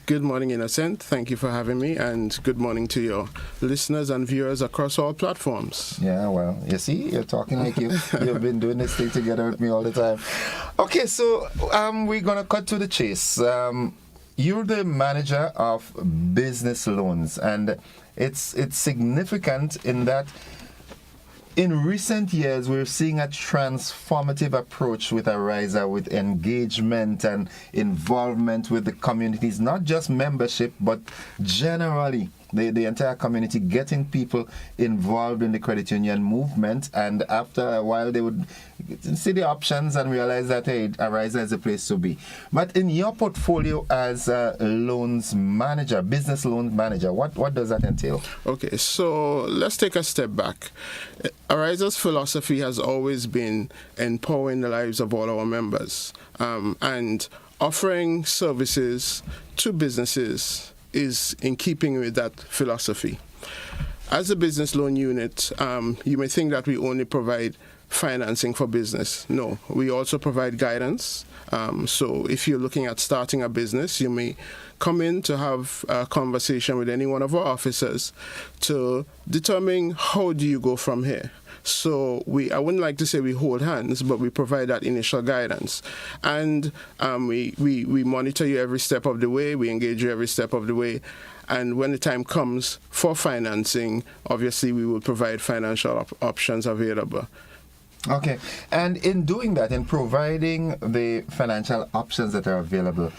Good morning, Innocent. Thank you for having me, and good morning to your listeners and viewers across all platforms. Yeah, well, you see, you're talking like you've been doing this thing together with me all the time. Okay, so we're going to cut to the chase. You're the manager of business loans, and it's significant in that in recent years we're seeing a transformative approach with Ariza, with engagement and involvement with the communities, not just membership, but generally the entire community, getting people involved in the credit union movement. And after a while they would see the options and realize that, hey, Ariza is a place to be. But in your portfolio as a loans manager, business loans manager, what does that entail? Okay, so let's take a step back. Ariza's philosophy has always been empowering the lives of all our members, and offering services to businesses is in keeping with that philosophy. As a business loan unit, you may think that we only provide financing for business. No, we also provide guidance. So if you're looking at starting a business, you may come in to have a conversation with any one of our officers to determine how do you go from here. So I wouldn't like to say we hold hands, but we provide that initial guidance. And we monitor you every step of the way, we engage you every step of the way. And when the time comes for financing, obviously we will provide financial options available. Okay, and in doing that, in providing the financial options that are available,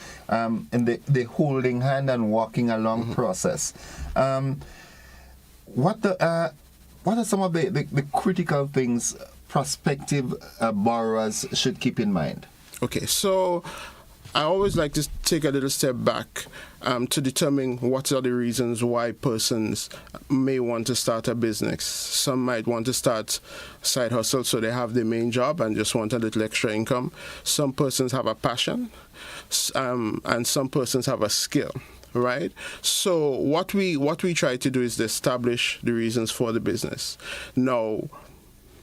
in the holding hand and walking along process, what are some of the critical things prospective borrowers should keep in mind? Okay, so I always like to take a little step back to determine what are the reasons why persons may want to start a business. Some might want to start side hustle, so they have their main job and just want a little extra income. Some persons have a passion, and some persons have a skill. Right? So what we try to do is establish the reasons for the business. Now,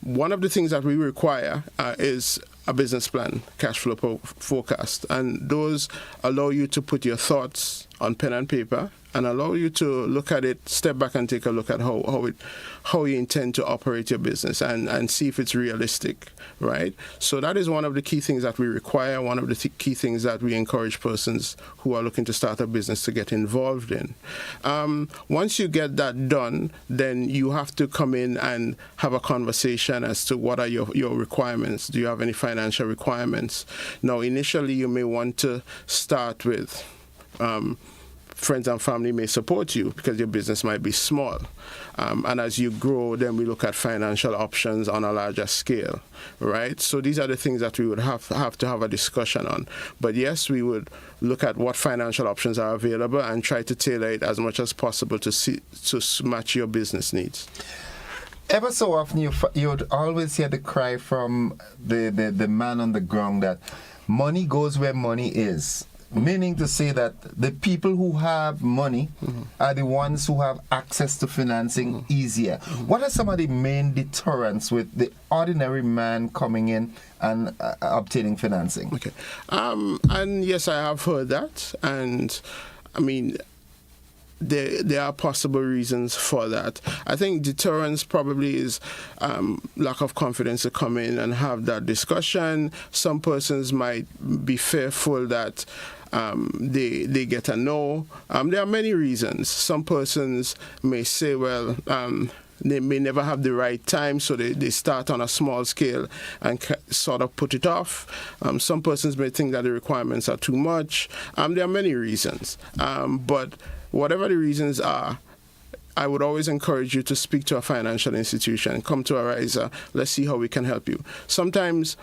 one of the things that we require is a business plan, cash flow forecast, and those allow you to put your thoughts on pen and paper and allow you to look at it, step back and take a look at how you intend to operate your business and see if it's realistic, right? So that is one of the key things that we require, one of the key things that we encourage persons who are looking to start a business to get involved in. Once you get that done, then you have to come in and have a conversation as to what are your requirements. Do you have any financial requirements? Now, initially, you may want to start with friends and family may support you because your business might be small. And as you grow, then we look at financial options on a larger scale, right? So these are the things that we would have to have a discussion on. But yes, we would look at what financial options are available and try to tailor it as much as possible to match your business needs. Ever so often, you would always hear the cry from the man on the ground that money goes where money is. Meaning to say that the people who have money are the ones who have access to financing easier. What are some of the main deterrents with the ordinary man coming in and obtaining financing? Okay. And yes, I have heard that. And I mean, there are possible reasons for that. I think deterrence probably is lack of confidence to come in and have that discussion. Some persons might be fearful that they get a no. There are many reasons. Some persons may say, well, they may never have the right time, so they start on a small scale and sort of put it off. Some persons may think that the requirements are too much. There are many reasons. But whatever the reasons are, I would always encourage you to speak to a financial institution. Come to Ariza. Let's see how we can help you. Sometimes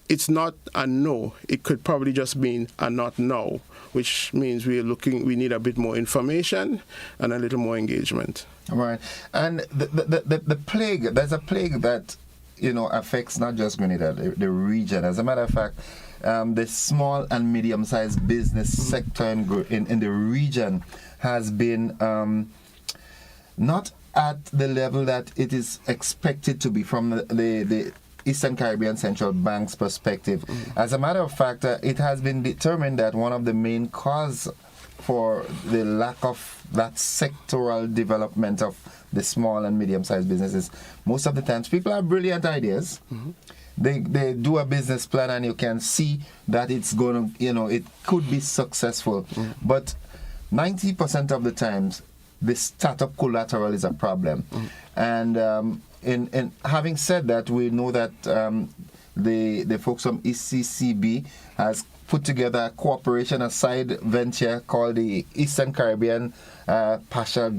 it's not a no. It could probably just mean a not no, which means we need a bit more information and a little more engagement. All right. And the plague, there's a plague that, affects not just Grenada, the region. As a matter of fact, the small and medium-sized business sector in the region has been not at the level that it is expected to be from the Eastern Caribbean Central Bank's perspective. As a matter of fact, it has been determined that one of the main causes for the lack of that sectoral development of the small and medium-sized businesses, most of the times people have brilliant ideas. They do a business plan and you can see that it's going to, it could be successful. But 90% of the times, the startup collateral is a problem. And in having said that, we know that the folks from ECCB has put together a cooperation, a side venture called the Eastern Caribbean Partial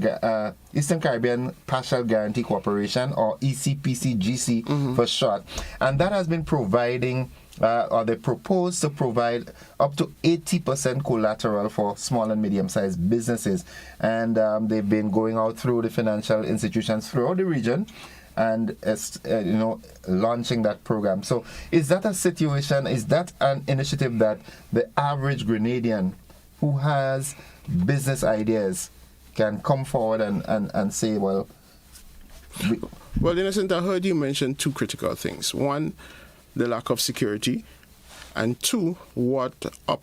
Guarantee Corporation, or ECPCGC for short. And that has been providing, or they propose to provide up to 80% collateral for small and medium-sized businesses. And they've been going out through the financial institutions throughout the region and launching that program. So is that a situation, is that an initiative that the average Grenadian who has business ideas can come forward and say, well... Well, Innocent, I heard you mention two critical things. One, the lack of security, and two, what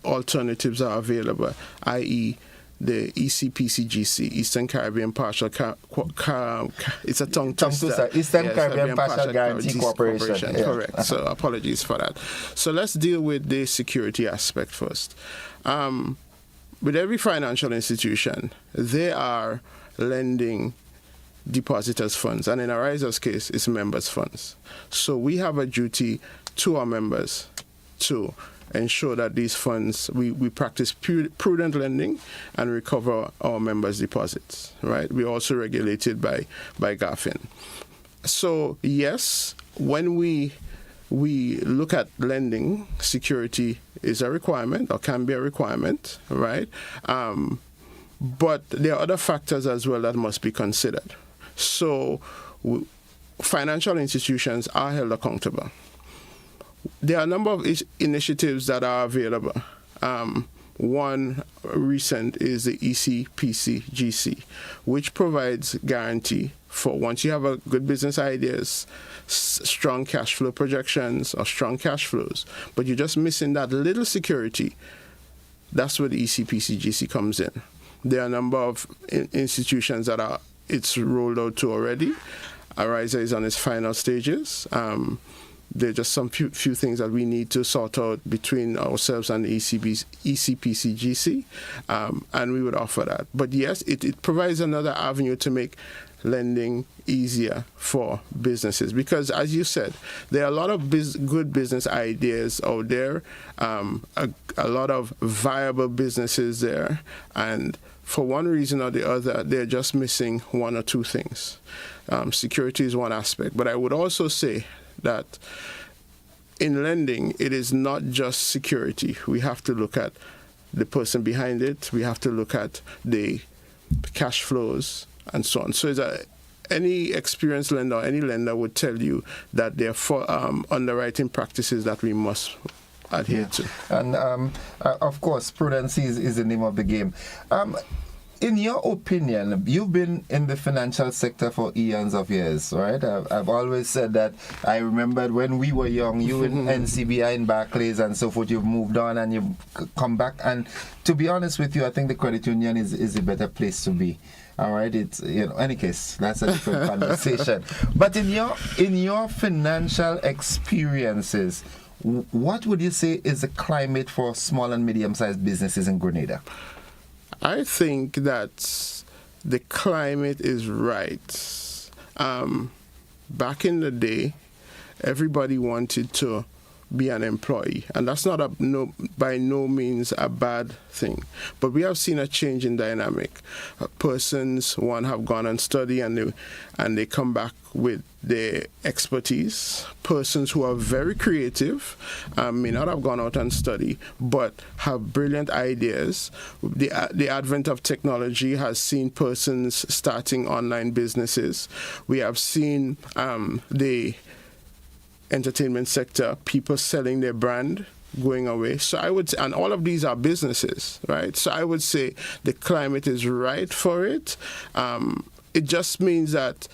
alternatives are available, i.e., the ECPCGC, Eastern Caribbean Partial it's a tongue twister. Eastern Caribbean Partial Guarantee Corporation. Yeah. Correct. So apologies for that. So let's deal with the security aspect first. With every financial institution, they are lending depositors' funds, and in Ariza's case, it's members' funds. So we have a duty to our members to ensure that these funds, we practice prudent lending and recover our members' deposits, right? We're also regulated by GAFIN. So yes, when we look at lending, security is a requirement or can be a requirement, right? But there are other factors as well that must be considered. So financial institutions are held accountable. There are a number of initiatives that are available. One recent is the ECPCGC, which provides guarantee for once you have a good business ideas, strong cash flow projections or strong cash flows, but you're just missing that little security. That's where the ECPCGC comes in. There are a number of institutions that it's rolled out to already. Ariza is on its final stages. There are just some few things that we need to sort out between ourselves and the ECPCGC, and we would offer that. But yes, it provides another avenue to make lending easier for businesses, because as you said, there are a lot of good business ideas out there, a lot of viable businesses there, and for one reason or the other, they're just missing one or two things. Security is one aspect, but I would also say that in lending, it is not just security. We have to look at the person behind it. We have to look at the cash flows and so on. So any experienced lender or any lender would tell you that there are underwriting practices that we must adhere to. And of course, prudence is the name of the game. In your opinion, you've been in the financial sector for eons of years, right? I've always said that. I remembered when we were young, you in NCBI and Barclays and so forth, you've moved on and you've come back. And to be honest with you, I think the credit union is a better place to be. All right, it's, any case, that's a different conversation. But in your financial experiences, what would you say is the climate for small and medium-sized businesses in Grenada? I think that the climate is right. Back in the day, everybody wanted to be an employee, and that's not by no means a bad thing. But we have seen a change in dynamic. Persons have gone and study, and they come back with their expertise. Persons who are very creative may not have gone out and study, but have brilliant ideas. The advent of technology has seen persons starting online businesses. We have seen the entertainment sector, people selling their brand, going away. So I would say, and all of these are businesses, right? So I would say the climate is right for it. It just means that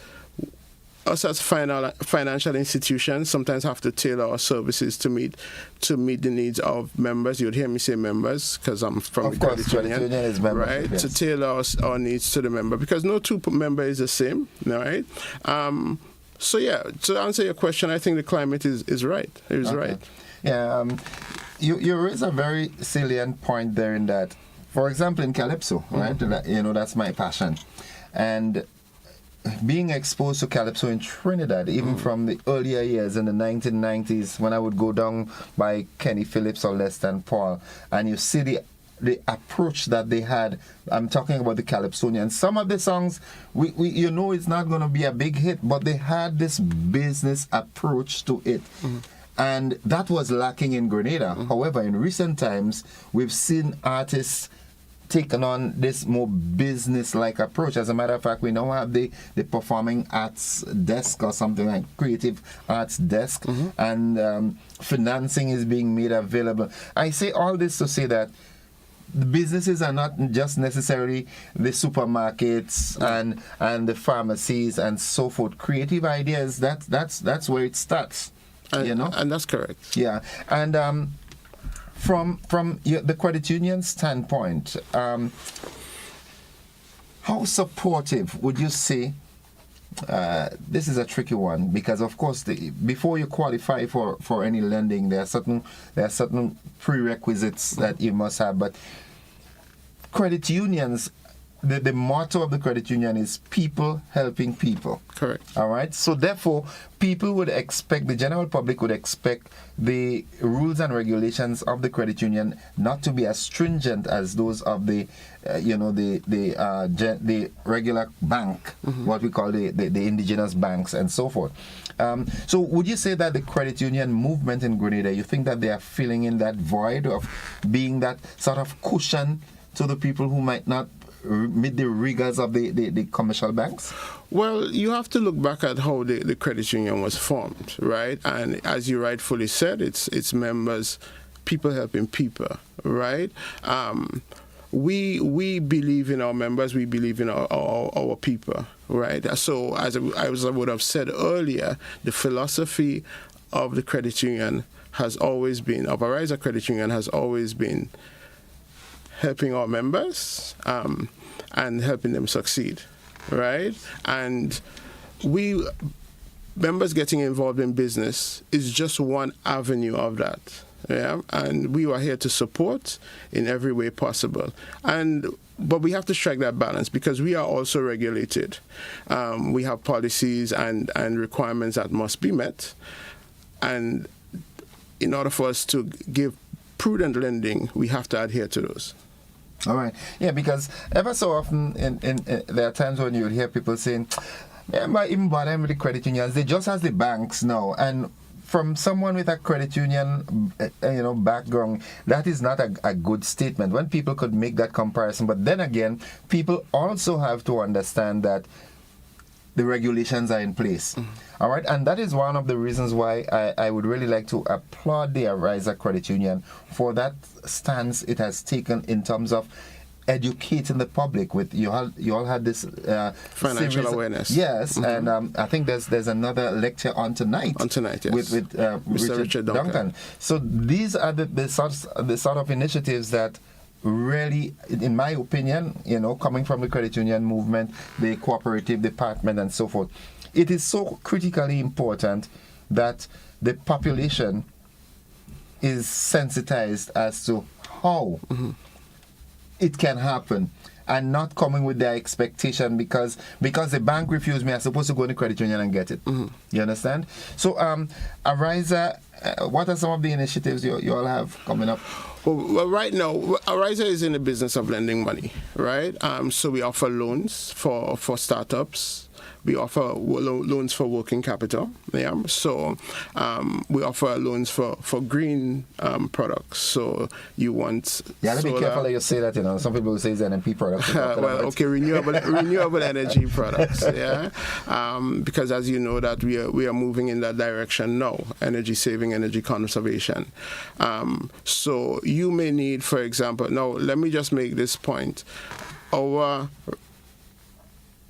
us as financial institutions sometimes have to tailor our services to meet the needs of members. You'd hear me say members because I'm from the credit union, is members, right? Yes. To tailor our needs to the member, because no two member is the same, right? So yeah, to answer your question, I think the climate is right. It is right. Yeah, you raise a very salient point there in that, for example, in Calypso, right? That's my passion, and being exposed to Calypso in Trinidad, even from the earlier years in the 1990s, when I would go down by Kenny Phillips or Less Than Paul, and you see the approach that they had. I'm talking about the Calypsonians. Some of the songs, we it's not going to be a big hit, but they had this business approach to it. And that was lacking in Grenada. However, in recent times, we've seen artists taken on this more business-like approach. As a matter of fact, we now have the performing arts desk or something like creative arts desk, and financing is being made available. I say all this to say that the businesses are not just necessarily the supermarkets and the pharmacies and so forth. Creative ideas, that's where it starts. And that's correct. Yeah, and from the credit union standpoint, how supportive would you say? This is a tricky one, because of course before you qualify for any lending, there are certain prerequisites that you must have. But credit unions, the motto of the credit union is people helping people. Correct. All right. So therefore, people would expect, the general public would expect the rules and regulations of the credit union not to be as stringent as those of the regular bank, what we call the indigenous banks and so forth. So would you say that the credit union movement in Grenada, you think that they are filling in that void of being that sort of cushion to the people who might not meet the rigors of the commercial banks? Well, you have to look back at how the credit union was formed, right? And as you rightfully said, it's members, people helping people, right? We believe in our members, we believe in our people, right? So as I would have said earlier, the philosophy of the credit union has always been, of Ariza Credit Union has always been, helping our members and helping them succeed, right? And members getting involved in business is just one avenue of that. Yeah, and we are here to support in every way possible. But we have to strike that balance because we are also regulated. We have policies and requirements that must be met. And in order for us to give prudent lending, we have to adhere to those. All right. Yeah, because ever so often there are times when you hear people saying, yeah, even bother with the credit unions, they just as the banks now. And from someone with a credit union, background, that is not a good statement. When people could make that comparison, but then again, people also have to understand that the regulations are in place. All right, and that is one of the reasons why I would really like to applaud the Ariza Credit Union for that stance it has taken in terms of educating the public. With you all had this financial awareness. Yes, and I think there's another lecture on tonight. Yes. With Mr. Richard Duncan. So these are the sort of initiatives that really, in my opinion, coming from the credit union movement, the cooperative department, and so forth, it is so critically important that the population is sensitized as to how it can happen, and not coming with their expectation because the bank refused me, I'm supposed to go in the credit union and get it. You understand? So, Ariza, what are some of the initiatives you all have coming up? Well, right now, Ariza is in the business of lending money, right? So we offer loans for startups. We offer loans for working capital. Yeah. So we offer loans for green products. So you want to be careful that you say that. Some people will say it's NMP products. renewable energy products. Yeah. Because as you know that we are moving in that direction now. Energy saving, energy conservation. So you may need, for example, now let me just make this point. Our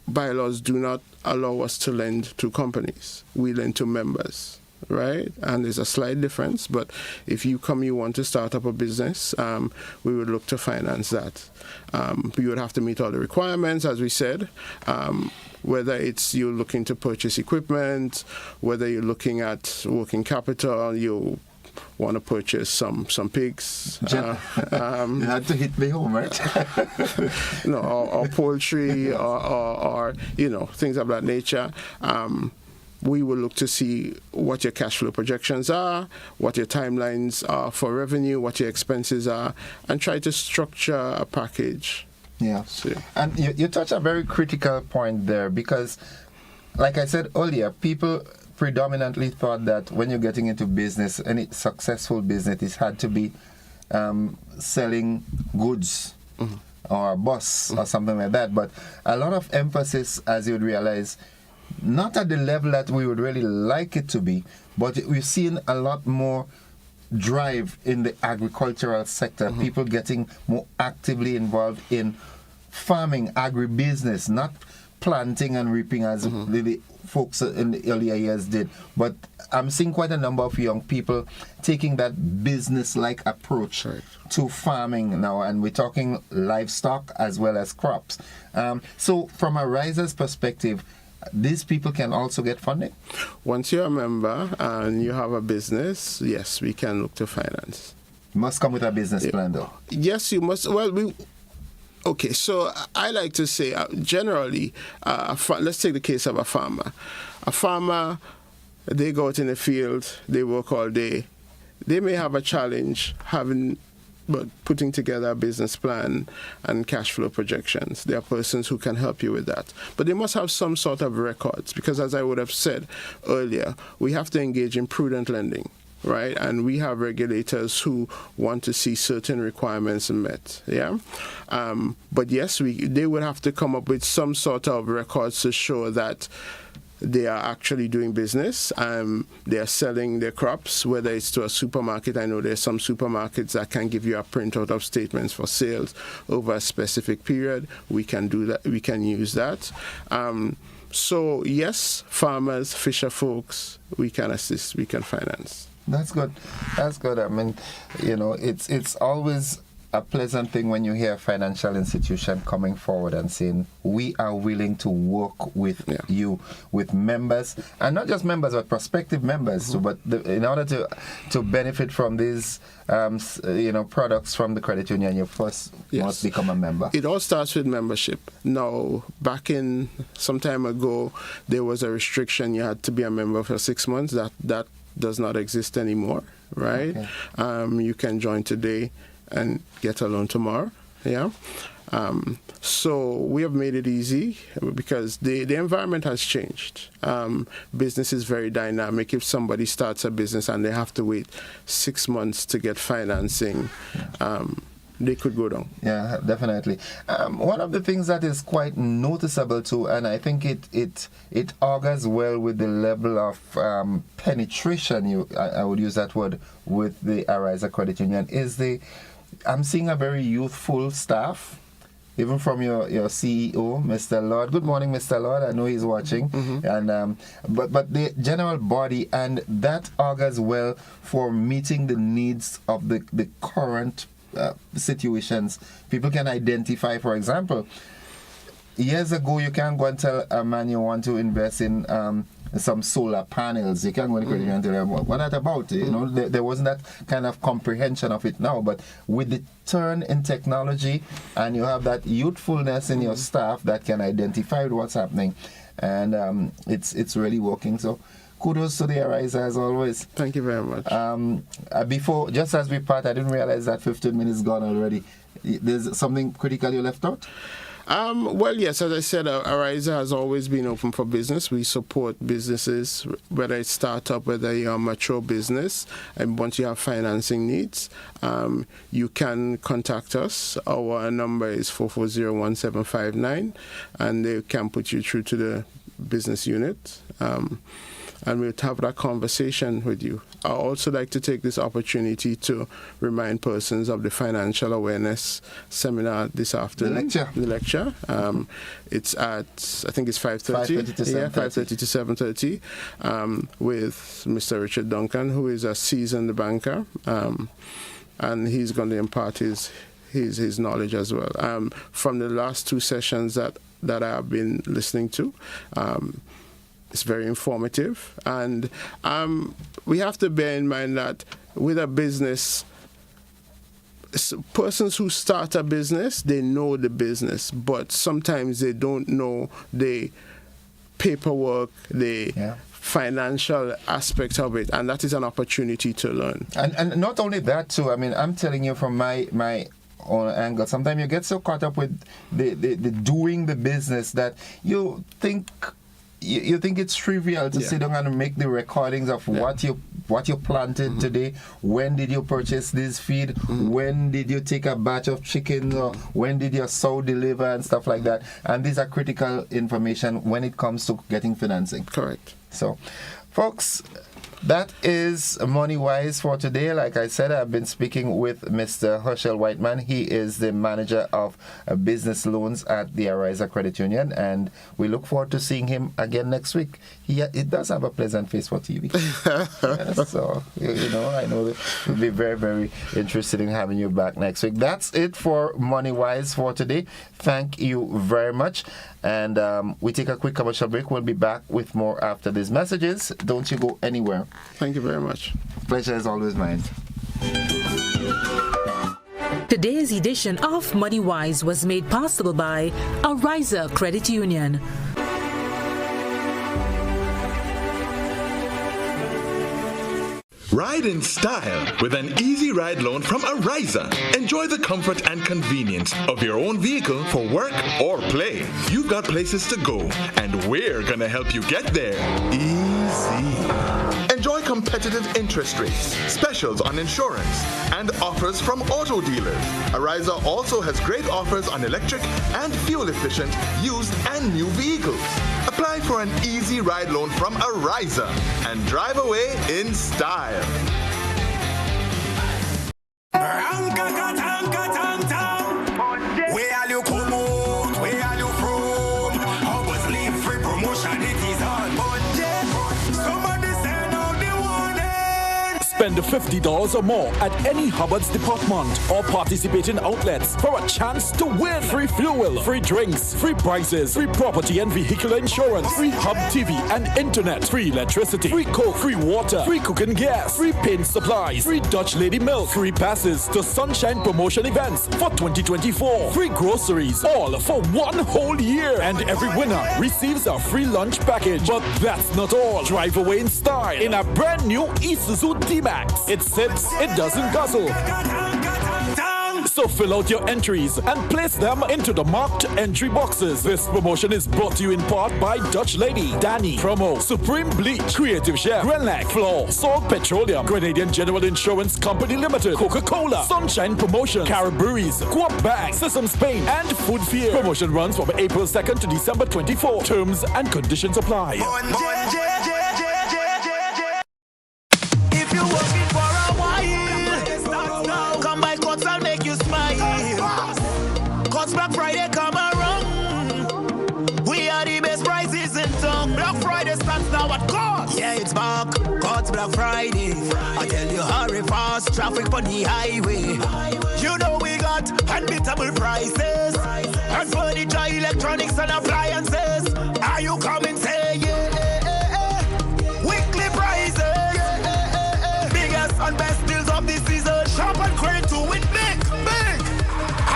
bylaws do not allow us to lend to companies. We lend to members, right? And there's a slight difference, but if you want to start up a business, we would look to finance that. You would have to meet all the requirements, as we said, whether it's you're looking to purchase equipment, whether you're looking at working capital, you want to purchase some pigs. You had to hit me home, right? or poultry, or things of that nature. We will look to see what your cash flow projections are, what your timelines are for revenue, what your expenses are, and try to structure a package. Yeah. And you touched a very critical point there because, like I said earlier, people predominantly thought that when you're getting into business, any successful business, it had to be selling goods or a bus or something like that. But a lot of emphasis, as you would realize, not at the level that we would really like it to be, but we've seen a lot more drive in the agricultural sector, people getting more actively involved in farming, agribusiness, not planting and reaping as the folks in the earlier years did. But I'm seeing quite a number of young people taking that business-like approach to farming now, and we're talking livestock as well as crops. So from a riser's perspective, these people can also get funding? Once you're a member and you have a business, yes, we can look to finance. You must come with a business plan, though. Yes, you must. Well, okay, so I like to say, generally, let's take the case of a farmer. A farmer, they go out in the field, they work all day. They may have a challenge but putting together a business plan and cash flow projections. There are persons who can help you with that. But they must have some sort of records because, as I would have said earlier, we have to engage in prudent lending. Right, and we have regulators who want to see certain requirements met. Yeah, but yes, they would have to come up with some sort of records to show that they are actually doing business. They are selling their crops, whether it's to a supermarket. I know there's some supermarkets that can give you a printout of statements for sales over a specific period. We can do that. We can use that. So yes, farmers, fisher folks, we can assist. We can finance. That's good. That's good. I mean, it's always a pleasant thing when you hear a financial institution coming forward and saying, we are willing to work with you, with members, and not just members, but prospective members, too, but in order to benefit from these products from the credit union, you first must become a member. It all starts with membership. Now, back in some time ago, there was a restriction. You had to be a member for 6 months. That does not exist anymore, right? Okay. You can join today and get a loan tomorrow. Yeah. So we have made it easy because the environment has changed. Business is very dynamic. If somebody starts a business and they have to wait 6 months to get financing, they could go down. Yeah, definitely. One of the things that is quite noticeable too, and I think it augurs well with the level of penetration, I would use that word, with the Ariza Credit Union, is I'm seeing a very youthful staff, even from your CEO, Mr. Lord. Good morning, Mr. Lord. I know he's watching. And but the general body, and that augurs well for meeting the needs of the current situations. People can identify, for example, years ago you can't go and tell a man you want to invest in some solar panels. You can't go and credit and tell them what that about. You know, there wasn't that kind of comprehension of it now. But with the turn in technology, and you have that youthfulness in your staff that can identify what's happening, and it's really working. So kudos to the Ariza as always. Thank you very much. Before, just as we part, I didn't realize that 15 minutes gone already. There's something critical you left out? Well, yes, as I said, Ariza has always been open for business. We support businesses, whether it's startup, whether you're a mature business, and once you have financing needs, you can contact us. Our number is 440-1759, and they can put you through to the business unit. And we'll have that conversation with you. I also like to take this opportunity to remind persons of the financial awareness seminar this afternoon. The lecture. It's at, I think it's 5:30. 5:30 to 7:30, with Mr. Richard Duncan, who is a seasoned banker, and he's going to impart his knowledge as well. From the last two sessions that I have been listening to, it's very informative, and we have to bear in mind that with a business, persons who start a business, they know the business, but sometimes they don't know the paperwork, the financial aspect of it, and that is an opportunity to learn. And not only that too, I mean, I'm telling you from my own angle, sometimes you get so caught up with the doing the business that you think it's trivial to sit down and make the recordings of what you planted today. When did you purchase this feed? When did you take a batch of chicken? Or when did your sow deliver and stuff like that? And these are critical information when it comes to getting financing. Correct. So, folks, that is Money Wise for today. Like I said, I've been speaking with Mr. Herschel Whiteman. He is the manager of business loans at the Ariza Credit Union, and we look forward to seeing him again next week. It does have a pleasant face for TV. So, I know that we'll be very, very interested in having you back next week. That's it for Money Wise for today. Thank you very much. And we take a quick commercial break. We'll be back with more after these messages. Don't you go anywhere. Thank you very much. Pleasure is always mine. Today's edition of Money Wise was made possible by Ariza Credit Union. Ride in style with an easy ride loan from Ariza. Enjoy the comfort and convenience of your own vehicle for work or play. You've got places to go, and we're gonna help you get there easy. Enjoy competitive interest rates, specials on insurance, and offers from auto dealers. Ariza also has great offers on electric and fuel-efficient used and new vehicles. Apply for an easy ride loan from Ariza and drive away in style. Where you come out, where you from? How was leave free promotion? It is on Monday. Somebody send out the warning. Spend $50 or more at any Hubbard's department or participating outlets for a chance to win. Free fuel, free drinks, free prizes, free property and vehicular insurance, free Hub TV and internet, free electricity, free coke, free water, free cooking gas, free paint supplies, free Dutch Lady milk, free passes to Sunshine promotion events for 2024, free groceries, all for one whole year. And every winner receives a free lunch package. But that's not all. Drive away in style in a brand new Isuzu D-Max. It sips, it doesn't guzzle. So fill out your entries and place them into the marked entry boxes. This promotion is brought to you in part by Dutch Lady, Danny, Promo, Supreme Bleach, Creative Chef, Grenlag, Floor, Salt Petroleum, Grenadian General Insurance Company Limited, Coca-Cola, Sunshine Promotion, Caribberies, Coop Bank, Sesame Spain, and Food Fear. Promotion runs from April 2nd to December 24. Terms and conditions apply. If you're working for a while, come by Courts, I'll make you smile. Courts Black Friday come around. We are the best prices in town. Black Friday starts now at Courts. Yeah, it's back. Courts Black Friday. I tell you, hurry fast. Traffic on the highway. You know we got unbeatable prices. And furniture, electronics, and appliances. Are you coming? Say yeah. Weekly prices. Biggest and best deals of this season. Shop and credit to win big.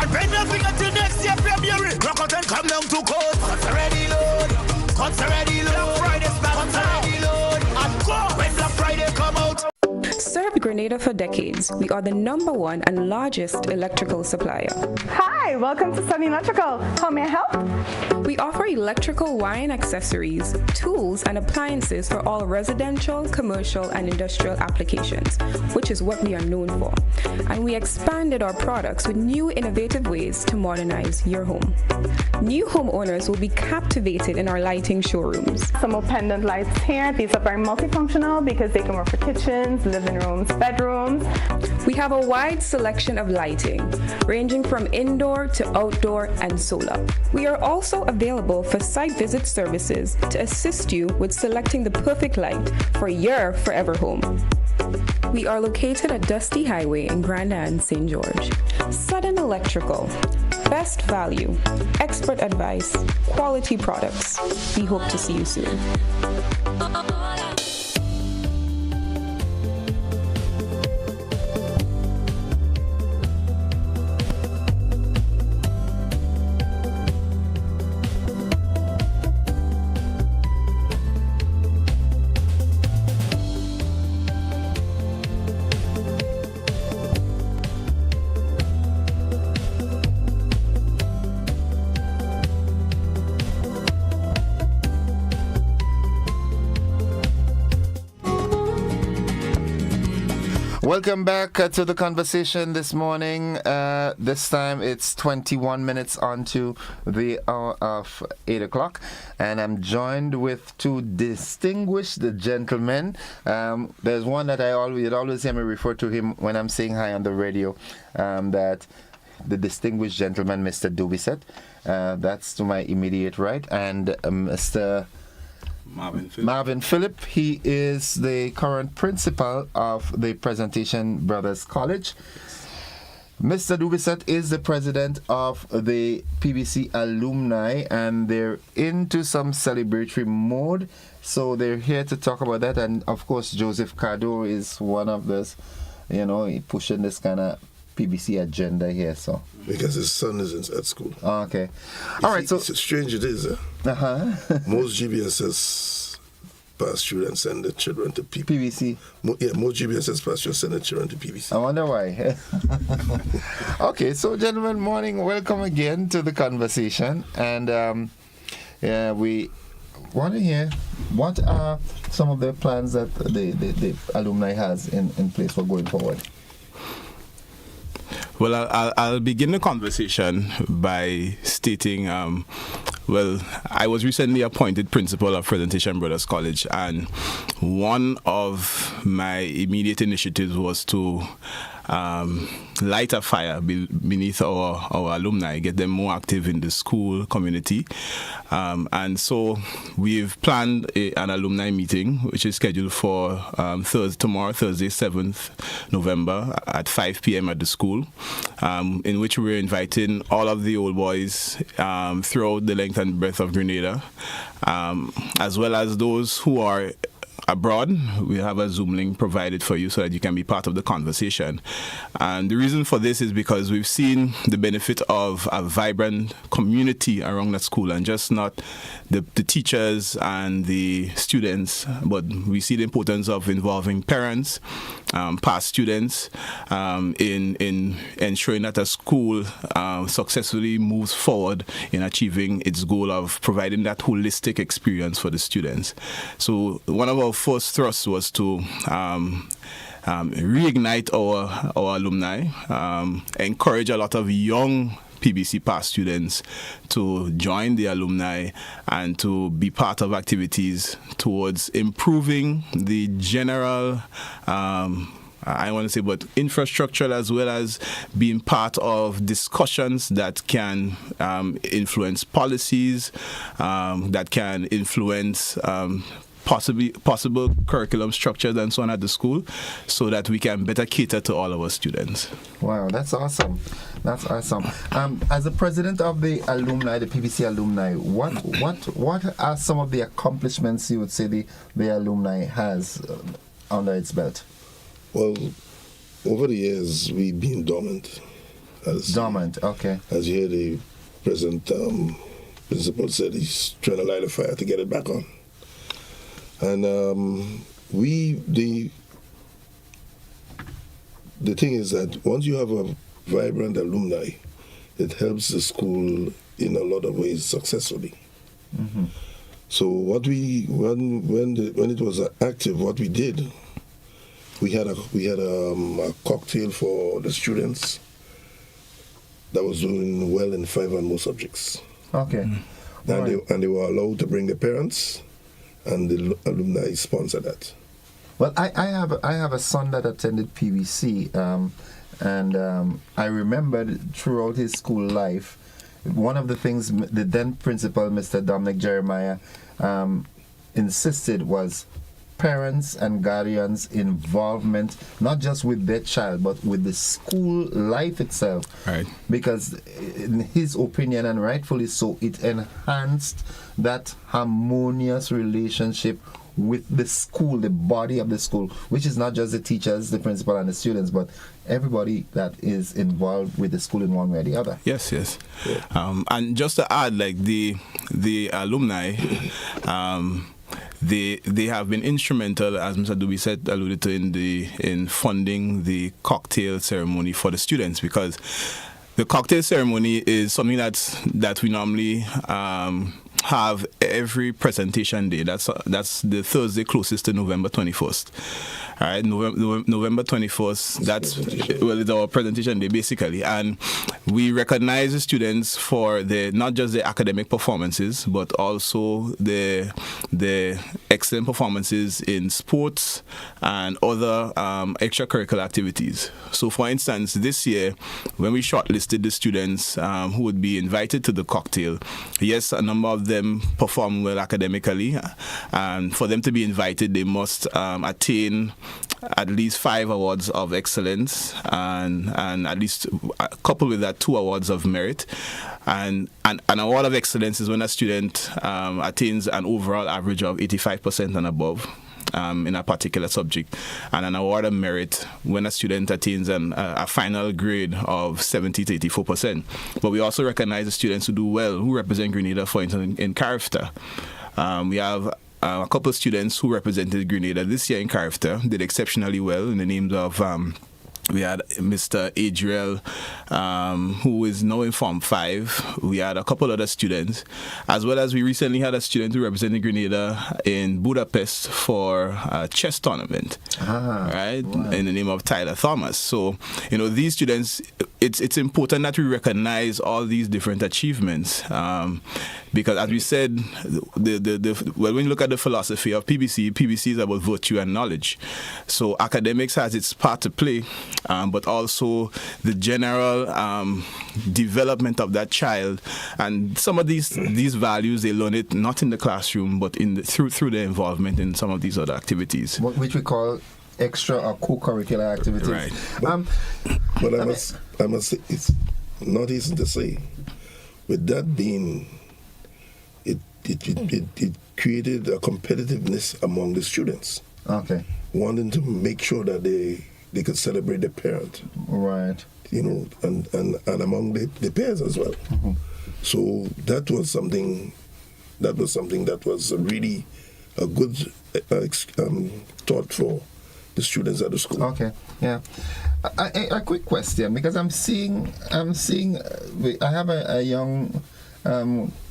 And pay nothing until next year, February. Rock out and come down to Courts. Courts already load. Courts already load. Black Friday start. Courts already load. And go when Black Friday come out. Served Grenada for decades, we are the #1 and largest electrical supplier. Hi, welcome to Sun Electrical. How may I help? We offer electrical wire and accessories, tools, and appliances for all residential, commercial, and industrial applications, which is what we are known for. And we expanded our products with new innovative ways to modernize your home. New homeowners will be captivated in our lighting showrooms. Some more pendant lights here. These are very multifunctional because they can work for kitchens, living rooms, bedrooms. We have a wide selection of lighting, ranging from indoor to outdoor and solar. We are also available for site visit services to assist you with selecting the perfect light for your forever home. We are located at Dusty Highway in Grenada and St. George. Sudden Electrical. Best value, expert advice, quality products. We hope to see you soon. Welcome back to the conversation this morning. This time it's 21 minutes onto the hour of 8 o'clock, and I'm joined with two distinguished gentlemen. There's one that you'd always hear me refer to him when I'm saying hi on the radio, that the distinguished gentleman, Mr. Dubisset. That's to my immediate right, and Mr. Marvin Phillip. He is the current principal of the Presentation Brothers College. Mr. Dubisset is the president of the PBC alumni, and they're into some celebratory mode, so they're here to talk about that. And of course, Joseph Cardo is one of those, pushing this kind of PBC agenda here. So because his son is at school. Oh, okay. All right. So it's strange it is. Most GBSS pass through and send the children to PBC. Most GBSS pass through and send the children to PBC. I wonder why. Okay, so gentlemen, morning. Welcome again to the conversation, and we want to hear what are some of the plans that the alumni has in place for going forward. Well, I'll begin the conversation by stating, I was recently appointed principal of Presentation Brothers College, and one of my immediate initiative was to light a fire beneath our alumni, get them more active in the school community. And so we've planned an alumni meeting, which is scheduled for tomorrow, Thursday, 7th November at 5 p.m. at the school, in which we're inviting all of the old boys throughout the length and breadth of Grenada, as well as those who are abroad. We have a Zoom link provided for you so that you can be part of the conversation. And the reason for this is because we've seen the benefit of a vibrant community around that school, and just not the teachers and the students, but we see the importance of involving parents, past students, in ensuring that a school successfully moves forward in achieving its goal of providing that holistic experience for the students. So one of our first thrusts was to reignite our alumni, encourage a lot of young PBC past students to join the alumni and to be part of activities towards improving the general I want to say, but infrastructure, as well as being part of discussions that can influence policies, that can influence possible curriculum structures and so on at the school, so that we can better cater to all our students. Wow, that's awesome. That's awesome. As the president of the alumni, the PBC alumni, what are some of the accomplishments you would say the alumni has under its belt? Well, over the years, we've been dormant. Okay. As you hear the present principal said, he's trying to light a fire to get it back on. And the thing is that once you have a vibrant alumni, it helps the school in a lot of ways successfully. Mm-hmm. So what when it was active, what we did, we had a cocktail for the students that was doing well in 5 and more subjects. Okay. Mm-hmm. And they were allowed to bring their parents, and the alumni sponsor that. Well, I have a son that attended PBC, and I remember throughout his school life, one of the things the then principal, Mr. Dominic Jeremiah, insisted was parents and guardians' involvement, not just with their child, but with the school life itself. Right. Because in his opinion, and rightfully so, it enhanced that harmonious relationship with the school, the body of the school, which is not just the teachers, the principal, and the students, but everybody that is involved with the school in one way or the other. Yes. Yeah. And just to add, like the alumni, They have been instrumental, as Mr. Duby said, alluded to, in funding the cocktail ceremony for the students, because the cocktail ceremony is something that we normally have every presentation day. That's the Thursday closest to November 21st. All right, November 21st, it's our presentation day, basically. And we recognize the students for not just their academic performances, but also the excellent performances in sports and other extracurricular activities. So, for instance, this year, when we shortlisted the students who would be invited to the cocktail, yes, a number of them perform well academically, and for them to be invited, they must attain at least 5 awards of excellence, and at least coupled with that 2 awards of merit. And an award of excellence is when a student attains an overall average of 85% and above in a particular subject, and an award of merit when a student attains a final grade of 70 to 84%. But we also recognize the students who do well, who represent Grenada, for instance, in character. We have a couple of students who represented Grenada this year in character, did exceptionally well in the names of we had Mr. Adriel, who is now in Form 5. We had a couple other students, as well as we recently had a student who represented Grenada in Budapest for a chess tournament, in the name of Tyler Thomas. So, these students it's important that we recognize all these different achievements, because as we said, when we look at the philosophy of PBC is about virtue and knowledge. So academics has its part to play, but also the general development of that child, and some of these values, they learn it not in the classroom, but through their involvement in some of these other activities, which we call extra or co-curricular activities. Right. But I must say, it's not easy to say. With that being, it created a competitiveness among the students. Okay. Wanting to make sure that they could celebrate the parent. Right. You know, and among the peers as well. Mm-hmm. So that was something that was really a good thought for the students at the school. Okay, yeah. A quick question, because I'm seeing. I have a young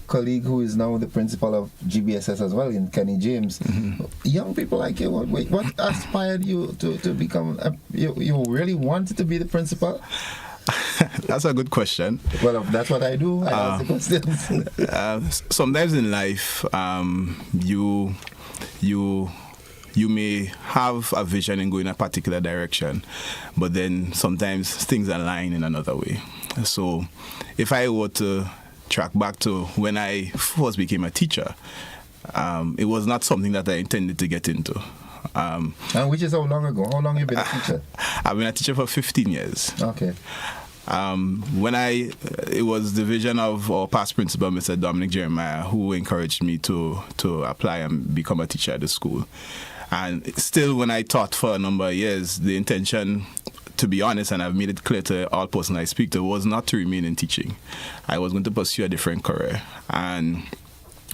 colleague who is now the principal of GBSS as well in Kenny James. Mm-hmm. Young people like you, what inspired you to become? You really wanted to be the principal? That's a good question. Well, that's what I do. I ask the questions. Sometimes in life, you may have a vision and go in a particular direction, but then sometimes things align in another way. So if I were to track back to when I first became a teacher, it was not something that I intended to get into. And which is how long ago? How long have you been a teacher? I've been a teacher for 15 years. Okay. It was the vision of our past principal, Mr. Dominic Jeremiah, who encouraged me to apply and become a teacher at the school. And still, when I taught for a number of years, the intention, to be honest, and I've made it clear to all persons I speak to, was not to remain in teaching. I was going to pursue a different career.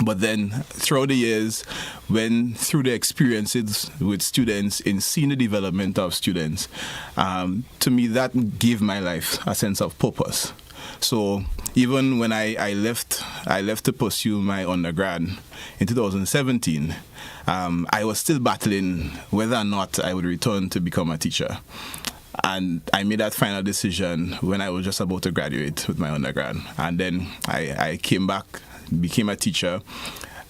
But then throughout the years, through the experiences with students, in seeing the development of students, to me that gave my life a sense of purpose. So even when I left to pursue my undergrad in 2017, I was still battling whether or not I would return to become a teacher. And I made that final decision when I was just about to graduate with my undergrad. And then I came back, became a teacher.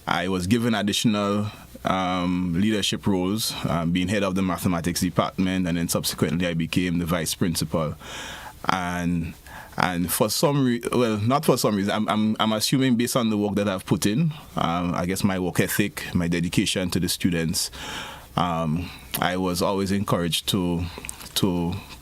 I was given additional leadership roles, being head of the mathematics department, and then subsequently I became the vice principal. And for some not for some reason, I'm assuming based on the work that I've put in, I guess my work ethic, my dedication to the students, I was always encouraged to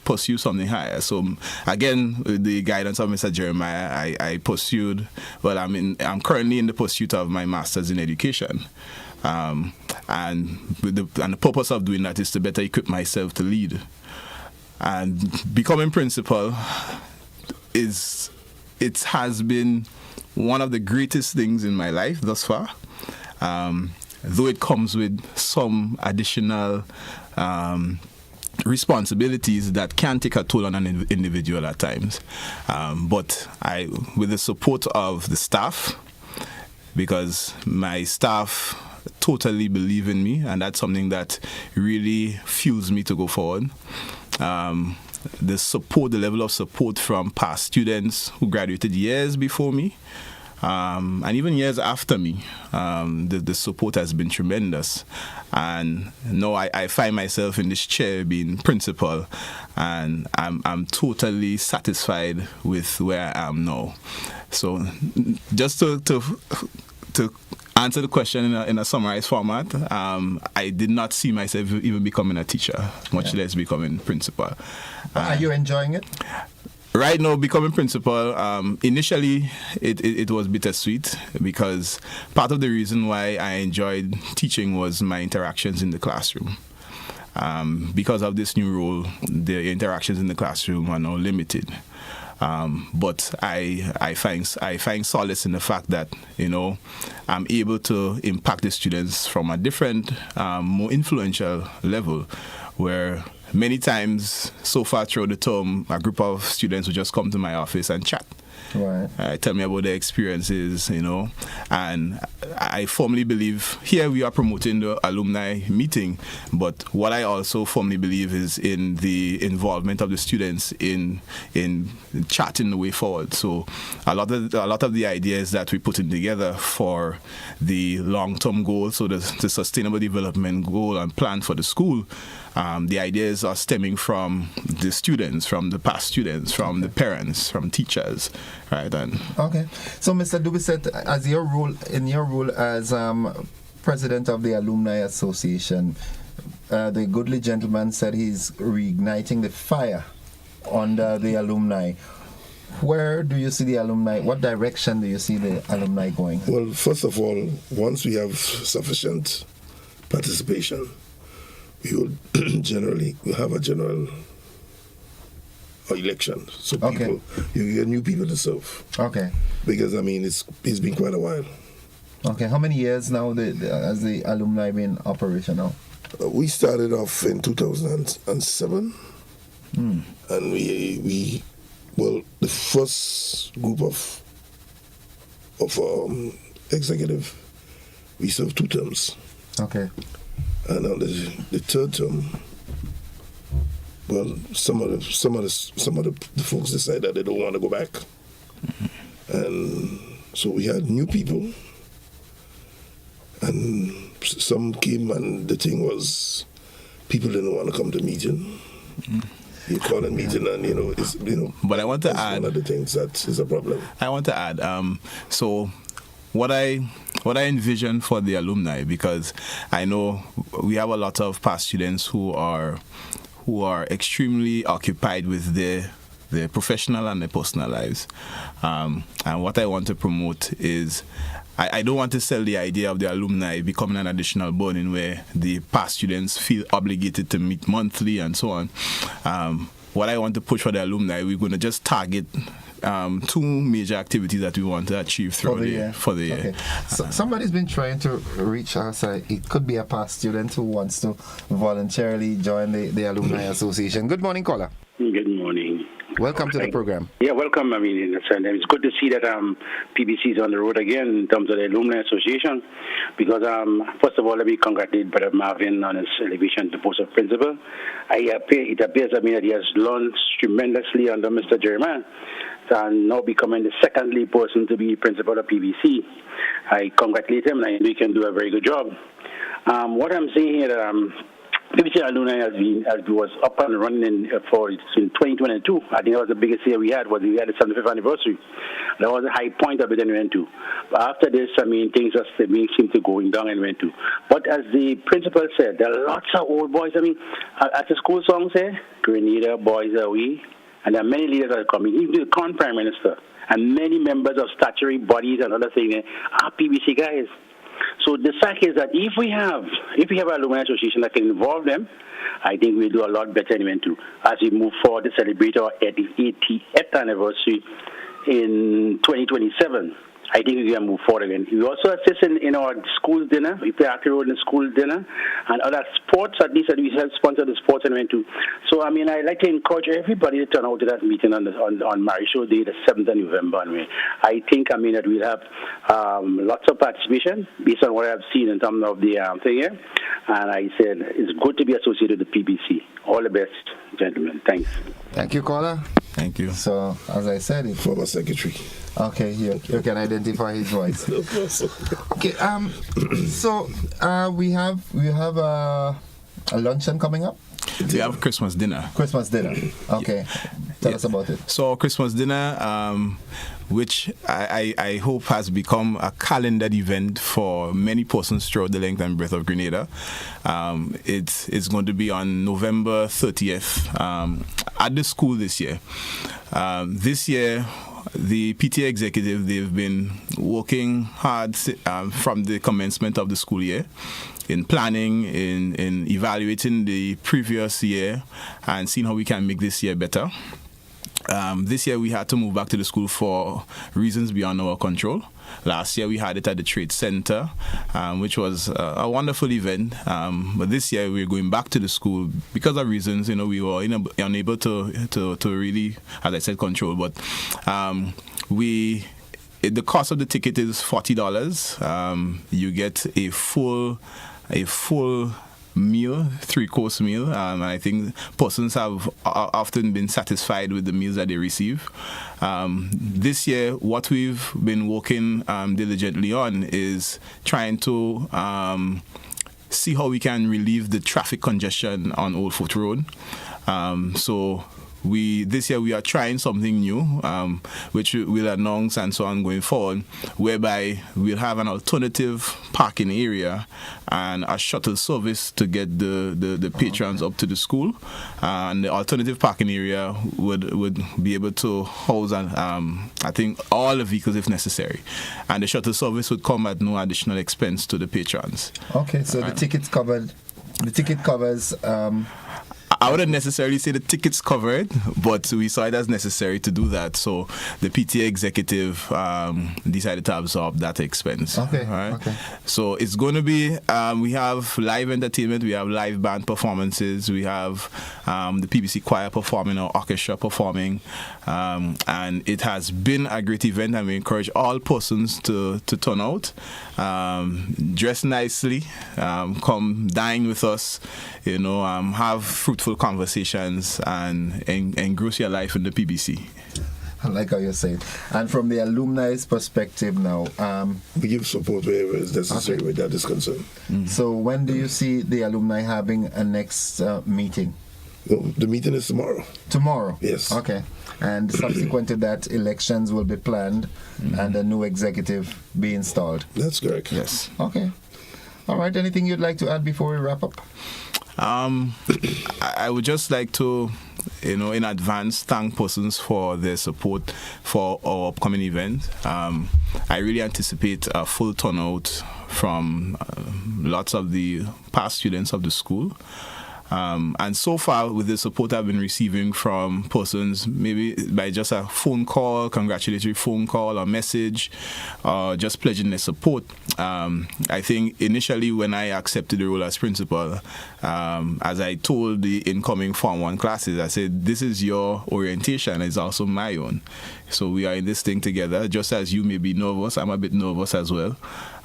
pursue something higher. So again, with the guidance of Mr. Jeremiah, I pursued. Well, I'm currently in the pursuit of my master's in education, and the purpose of doing that is to better equip myself to lead. And becoming principal has been one of the greatest things in my life thus far. Though it comes with some additional responsibilities that can take a toll on an individual at times. But with the support of the staff, because my staff totally believe in me, and that's something that really fuels me to go forward. The level of support from past students who graduated years before me, and even years after me, the support has been tremendous. And now I find myself in this chair being principal, and I'm totally satisfied with where I am now. So just to answer the question in a summarized format, I did not see myself even becoming a teacher, much less becoming principal. Are you enjoying it? Right now, becoming principal, initially it was bittersweet, because part of the reason why I enjoyed teaching was my interactions in the classroom. Because of this new role, the interactions in the classroom are now limited. But I find solace in the fact that, I'm able to impact the students from a different, more influential level, where many times so far throughout the term, a group of students would just come to my office and chat. Right. Tell me about their experiences, and I firmly believe here we are promoting the alumni meeting, but what I also firmly believe is in the involvement of the students in charting the way forward. So a lot of the ideas that we're putting together for the long-term goal, so the sustainable development goal and plan for the school, the ideas are stemming from the students, from the past students, from the parents, from teachers, right? And okay. So, Mr. Dubisset, as your role as president of the Alumni Association, the goodly gentleman said he's reigniting the fire under the alumni. Where do you see the alumni? What direction do you see the alumni going? Well, first of all, once we have sufficient participation, we will have a general election. So people, you get new people to serve. Okay. Because, it's been quite a while. Okay. How many years now has the alumni been operational? We started off in 2007. And the first group of executive, we served 2 terms. Okay. And on the third term, well, some of the folks decided that they don't want to go back, and so we had new people, and some came, and the thing was, people didn't want to come to meeting. You call a meeting, and But I want to add one of the things that is a problem. I want to add. So what I envision for the alumni, because I know we have a lot of past students who are extremely occupied with their professional and their personal lives, and what I want to promote is I don't want to sell the idea of the alumni becoming an additional burden where the past students feel obligated to meet monthly and so on. What I want to push for the alumni, we're going to just target 2 major activities that we want to achieve throughout the year. Okay. So somebody's been trying to reach us. It could be a past student who wants to voluntarily join the Alumni Association. Good morning, caller. Good morning. Welcome to the program. Yeah, welcome. It's good to see that PBC is on the road again in terms of the Alumni Association, because first of all, let me congratulate Brother Marvin on his elevation to the post of principal. It appears that he has learned tremendously under Mr. Jeremiah, and now becoming the second lead person to be principal of PBC. I congratulate him, and I know he can do a very good job. What I'm saying here, PBC Alumni was up and running in 2022. I think that was the biggest year we had the 75th anniversary. That was a high point of it and went to. But after this, things just seem to going down and went to. But as the principal said, there are lots of old boys. As the school song says, Grenada boys are we. And there are many leaders that are coming, even the current Prime Minister, and many members of statutory bodies and other things are PBC guys. So the fact is that if we have an alumni association that can involve them, I think we'll do a lot better as we move forward to celebrate our 80th anniversary in 2027. I think we can move forward again. We also assist in our school dinner. We play active role in school dinner and other sports. At least we help sponsor the sports and went to. So I'd like to encourage everybody to turn out to that meeting on Marisol Day, the 7th of November. I think that we'll have lots of participation based on what I've seen in terms of the thing here. And I said it's good to be associated with the PBC. All the best, gentlemen. Thanks. Thank you, caller. Thank you. So, as I said, former secretary. Okay, you can identify his voice. Okay. So we have a luncheon coming up. We have Christmas dinner. Christmas dinner. Okay. Tell us about it. So Christmas dinner, which I hope has become a calendared event for many persons throughout the length and breadth of Grenada. It's going to be on November 30th at the school this year. This year, the PTA executive, they've been working hard from the commencement of the school year in planning, in evaluating the previous year and seeing how we can make this year better. This year we had to move back to the school for reasons beyond our control. Last year we had it at the Trade Center, which was a wonderful event. But this year we're going back to the school because of reasons, we were unable to really, as I said, control. But the cost of the ticket is $40. You get a full meal, 3-course meal. I think persons have often been satisfied with the meals that they receive. This year, what we've been working diligently on is trying to see how we can relieve the traffic congestion on Old Fort Road. This year we are trying something new, which we'll announce and so on going forward, whereby we'll have an alternative parking area and a shuttle service to get the patrons up to the school. And the alternative parking area would be able to house, I think, all the vehicles if necessary. And the shuttle service would come at no additional expense to the patrons. Okay, so the ticket covers. I wouldn't necessarily say the ticket's covered, but we saw it as necessary to do that. So the PTA executive decided to absorb that expense. Okay. Right? Okay. So it's going to be, we have live entertainment, we have live band performances, we have the PBC choir performing, our orchestra performing, and it has been a great event, and we encourage all persons to turn out, dress nicely, come dine with us, have fruitful conversations and engross your life in the PBC. I like how you're saying. And from the alumni's perspective now, we give support wherever is necessary where that is concerned. So when do you see the alumni having a next meeting? Well, the meeting is tomorrow. Tomorrow? Yes. Okay. And subsequent to that, elections will be planned and a new executive be installed. That's correct. Yes. Okay. All right. Anything you'd like to add before we wrap up? I would just like to, in advance, thank persons for their support for our upcoming event. I really anticipate a full turnout from lots of the past students of the school. And so far, with the support I've been receiving from persons, maybe by just a phone call, congratulatory phone call or message, or just pledging their support, I think initially when I accepted the role as principal, as I told the incoming Form 1 classes, I said, this is your orientation, it's also my own. So we are in this thing together. Just as you may be nervous, I'm a bit nervous as well.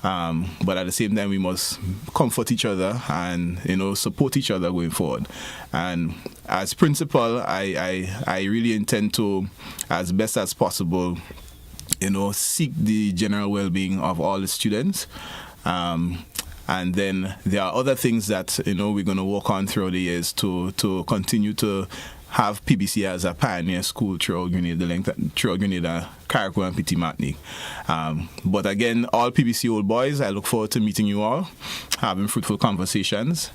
But at the same time, we must comfort each other and support each other going forward. And as principal, I really intend to, as best as possible, seek the general well-being of all the students. And then there are other things that we're going to work on throughout the years to continue to have PBC as a pioneer school throughout Grenada, Carriacou, and Petit Martinique. But again, all PBC old boys, I look forward to meeting you all, having fruitful conversations,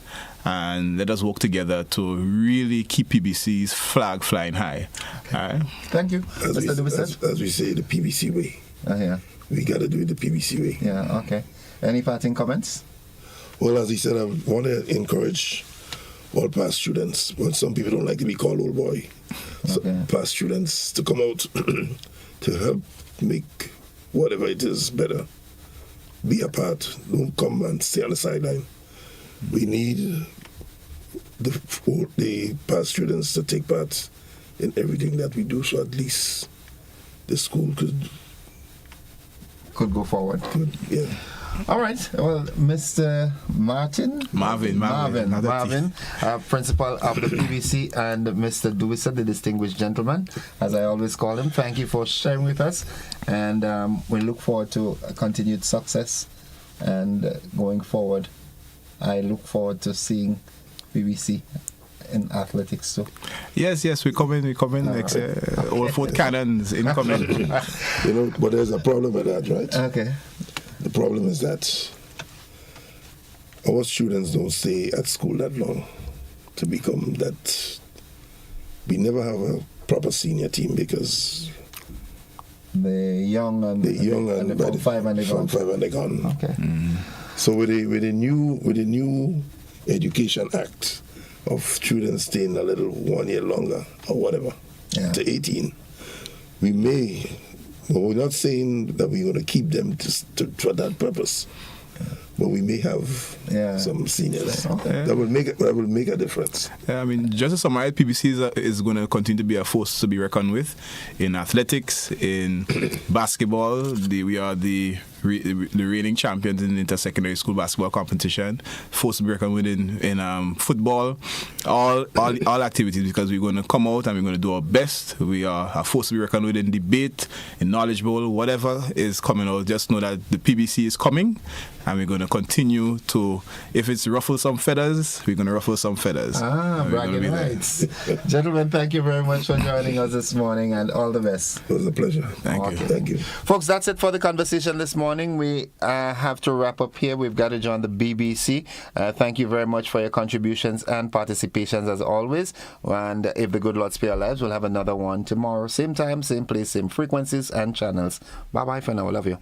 and let us work together to really keep PBC's flag flying high. Okay. All right? Thank you. As we say, the PBC way. Yeah. We got to do it the PBC way. Yeah, okay. Any parting comments? Well, as he said, I want to encourage all past students. Well, some people don't like to be called old boy. So past students to come out to help make whatever it is better. Be a part. Don't come and stay on the sideline. We need the past students to take part in everything that we do, so at least the school could go forward. Yeah. All right. Well, Mr. Marvin, principal of the PBC, and Mr. Duwisa, the distinguished gentleman, as I always call him, thank you for sharing with us. And we look forward to continued success. And going forward, I look forward to seeing PBC in athletics too. Yes, we're coming next. All Fort Cannons incoming. But there's a problem with that, right? Okay. The problem is that our students don't stay at school that long to become that. We never have a proper senior team because the young and the Form 5 and they're gone. Okay. So with the new Education Act of students staying a little 1 year longer or whatever to 18, we may. But we're not saying that we're going to keep them for that purpose. but we may have some seniors that will make a difference. I mean, just to summarize, PBC is going to continue to be a force to be reckoned with in athletics, in basketball. We are the reigning champions in the intersecondary school basketball competition. Force to be reckoned with in football, all activities, because we're going to come out and we're going to do our best. We are a force to be reckoned with in debate, in knowledge bowl, whatever is coming out. Just know that the PBC is coming, and we're going to continue to, if it's ruffle some feathers, we're going to ruffle some feathers. Bragging rights. Gentlemen, thank you very much for joining us this morning, and all the best. It was a pleasure. Thank you. Folks, that's it for the conversation this morning. We have to wrap up here. We've got to join the BBC. Thank you very much for your contributions and participations as always. And if the good Lord spare our lives, we'll have another one tomorrow. Same time, same place, same frequencies and channels. Bye-bye for now. Love you.